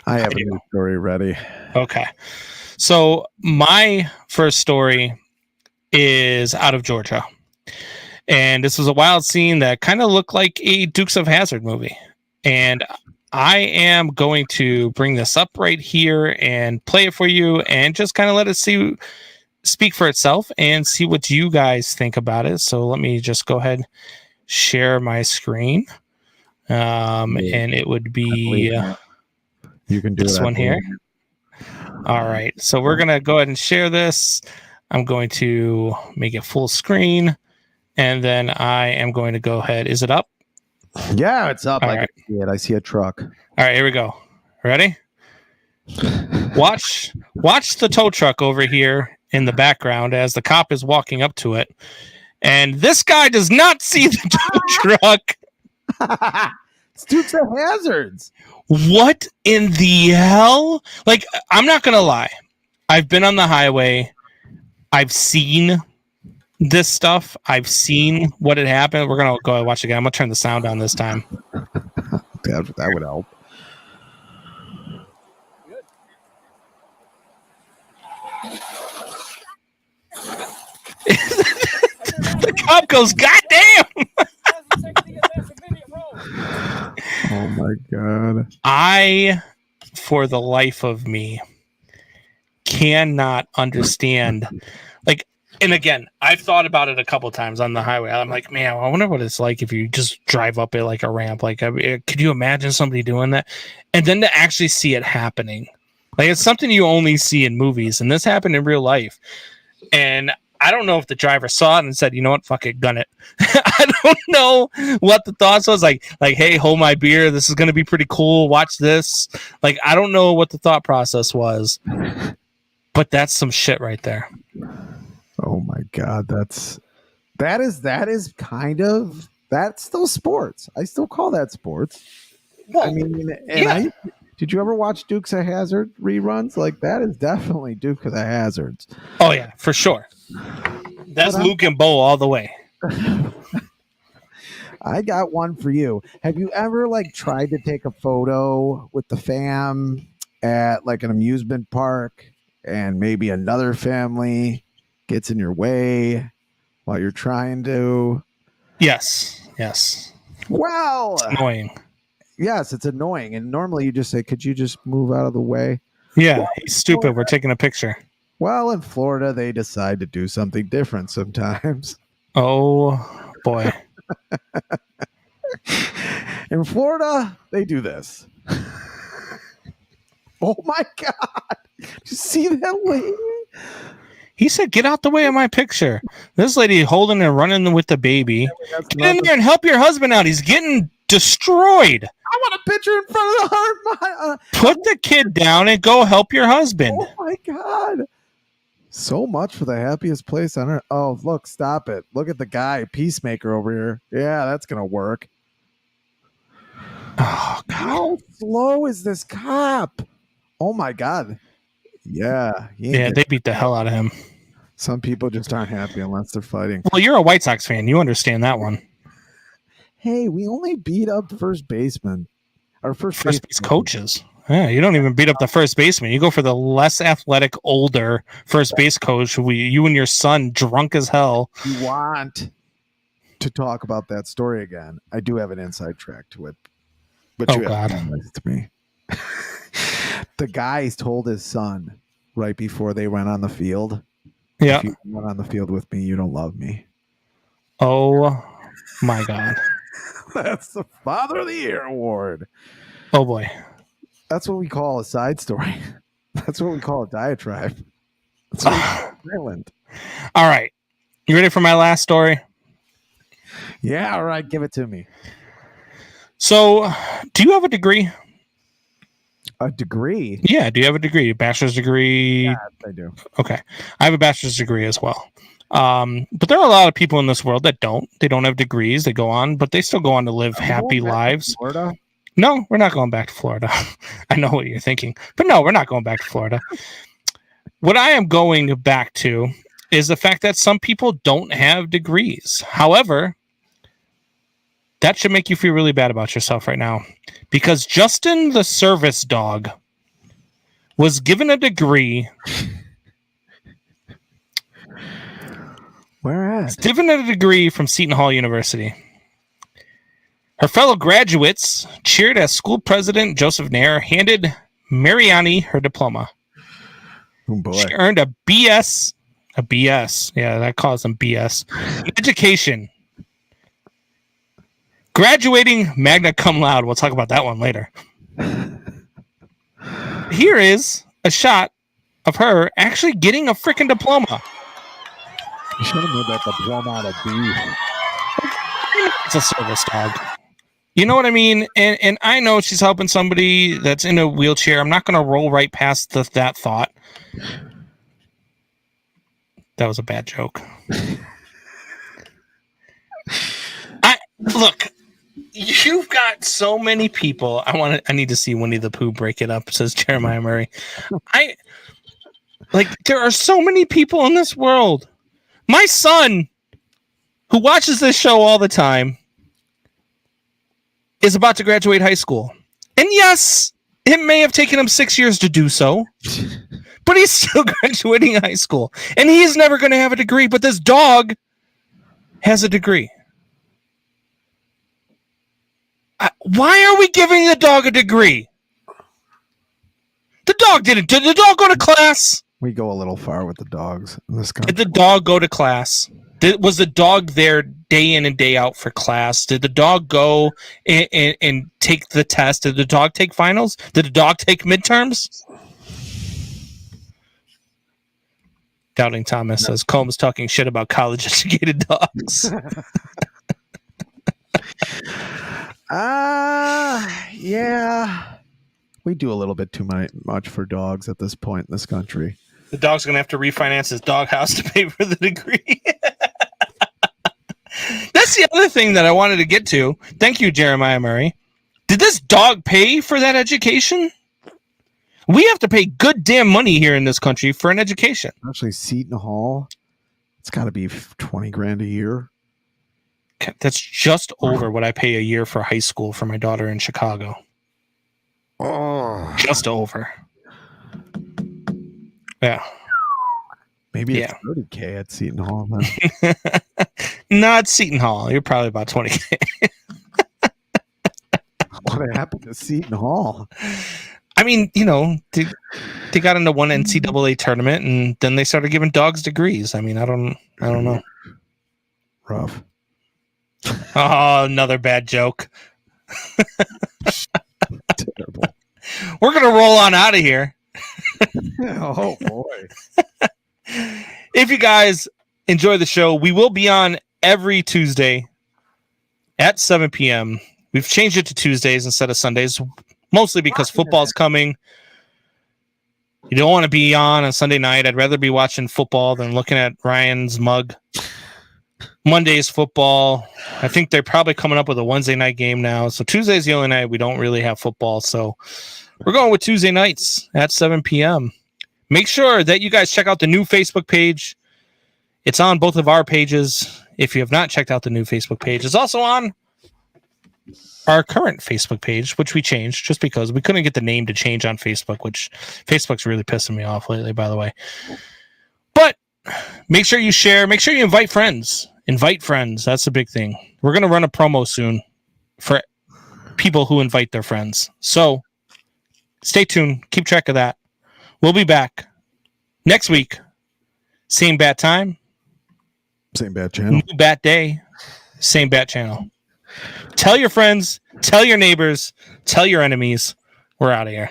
I have a news story ready. Okay. So my first story is out of Georgia. And this was a wild scene that kind of looked like a Dukes of Hazzard movie. And I am going to bring this up right here and play it for you and just kind of let it speak for itself and see what you guys think about it. So let me just go ahead, share my screen. And it would be you can do this one here. All right. So we're going to go ahead and share this. I'm going to make it full screen. And then I am going to go ahead. Is it up? Yeah, it's up. All I right. can see it. I see a truck. All right, here we go. Ready? Watch the tow truck over here in the background as the cop is walking up to it. And this guy does not see the tow truck. It's Dukes of Hazzards. What in the hell? Like, I'm not going to lie. I've been on the highway. I've seen this stuff. I've seen what had happened. We're going to go and watch it again. I'm going to turn the sound on this time. That would help. The cop goes, "God damn!" Oh my god. I, for the life of me, cannot understand. Like, and again, I've thought about it a couple times on the highway. I'm like, man, I wonder what it's like if you just drive up it like a ramp. Like, I mean, could you imagine somebody doing that? And then to actually see it happening. Like, it's something you only see in movies, and this happened in real life. And I don't know if the driver saw it and said, you know what, fuck it, gun it. I don't know what the thoughts was. Like, hey, hold my beer. This is going to be pretty cool. Watch this. Like, I don't know what the thought process was, but that's some shit right there. Oh my god, that is kind of, that's still sports. I still call that sports. Well, I mean, and did you ever watch Dukes of Hazzard reruns? Like, that is definitely Dukes of the Hazards. Oh yeah, for sure. That's Luke and Bo all the way. I got one for you. Have you ever like tried to take a photo with the fam at like an amusement park and maybe another family gets in your way while you're trying to? Yes. Well, It's annoying. yes, it's annoying. And normally you just say, could you just move out of the way? Yeah, he's stupid. We're taking a picture. Well, in Florida, they decide to do something different sometimes. Oh, boy. In Florida, they do this. Oh, my God. Did you see that lady? He said, get out the way of my picture. This lady holding and running with the baby. Get in there and help your husband out. He's getting destroyed. I want a picture in front of the heart. Put the kid down and go help your husband. Oh, my God. So much for the happiest place on earth. Oh, look, stop it. Look at the guy, Peacemaker over here. Yeah, that's going to work. Oh, God. How slow is this cop? Oh, my God. Yeah. They beat the hell out of him. Some people just aren't happy unless they're fighting. Well, you're a White Sox fan. You understand that one. Hey, we only beat up first baseman. Our first base coaches. Yeah, you don't even beat up the first baseman. You go for the less athletic, older first base coach. You and your son, drunk as hell. You want to talk about that story again? I do have an inside track to it. But oh, God. To me. The guy told his son right before they went on the field. Yeah. If you went on the field with me, you don't love me. Oh, my God. That's the Father of the Year award. Oh, boy. That's what we call a side story. That's what we call a diatribe. That's what we call violent. All right. You ready for my last story? Yeah, all right. Give it to me. So, do you have a degree? A degree? Yeah. Do you have a degree? A bachelor's degree? Yeah, I do. Okay. I have a bachelor's degree as well. But there are a lot of people in this world that don't. They don't have degrees. They go on, but they still go on to live happy lives. Florida? No, we're not going back to Florida. I know what you're thinking. But no, we're not going back to Florida. What I am going back to is the fact that some people don't have degrees. However, that should make you feel really bad about yourself right now. Because Justin the service dog was given a degree. Where at? He's given a degree from Seton Hall University. Her fellow graduates cheered as school president Joseph Nair handed Mariani her diploma. Oh boy. She earned a BS. A BS. Yeah, that calls them BS. Education. Graduating magna cum laude. We'll talk about that one later. Here is a shot of her actually getting a freaking diploma. You should have made that diploma out of beef. It's a service dog. You know what I mean? And I know she's helping somebody that's in a wheelchair. I'm not going to roll right past that thought. That was a bad joke. Look, you've got so many people. I need to see Winnie the Pooh break it up, says Jeremiah Murray. There are so many people in this world. My son, who watches this show all the time, is about to graduate high school. And yes, it may have taken him 6 years to do so, but he's still graduating high school. And he is never going to have a degree, but this dog has a degree. Why are we giving the dog a degree? The dog didn't. Did the dog go to class? We go a little far with the dogs in this country. Did the dog go to class? Was the dog there day in and day out for class? Did the dog go and take the test? Did the dog take finals? Did the dog take midterms? Doubting Thomas says Combs talking shit about college-educated dogs. Yeah. We do a little bit too much for dogs at this point in this country. The dog's going to have to refinance his doghouse to pay for the degree. That's the other thing that I wanted to get to. Thank you, Jeremiah Murray. Did this dog pay for that education? We have to pay good damn money here in this country for an education. Actually, Seton Hall, it's got to be 20 grand a year. That's just over what I pay a year for high school for my daughter in Chicago. Oh, just over. Yeah. Maybe it's 30K at Seton Hall. Not Seton Hall. You're probably about 20K. What happened to Seton Hall? I mean, you know, they got into one NCAA tournament and then they started giving dogs degrees. I mean, I don't know. Rough. Oh, another bad joke. Terrible. We're gonna roll on out of here. Oh boy. If you guys enjoy the show, we will be on every Tuesday at 7 p.m. We've changed it to Tuesdays instead of Sundays, mostly because football's coming. You don't want to be on Sunday night. I'd rather be watching football than looking at Ryan's mug. Monday's football. I think they're probably coming up with a Wednesday night game now. So Tuesday's the only night we don't really have football. So we're going with Tuesday nights at 7 p.m. Make sure that you guys check out the new Facebook page. It's on both of our pages. If you have not checked out the new Facebook page, it's also on our current Facebook page, which we changed just because we couldn't get the name to change on Facebook, which Facebook's really pissing me off lately, by the way. But make sure you share. Make sure you invite friends. Invite friends. That's a big thing. We're going to run a promo soon for people who invite their friends. So stay tuned. Keep track of that. We'll be back next week. Same bat time. Same bat channel. New bat day. Same bat channel. Tell your friends. Tell your neighbors. Tell your enemies. We're out of here.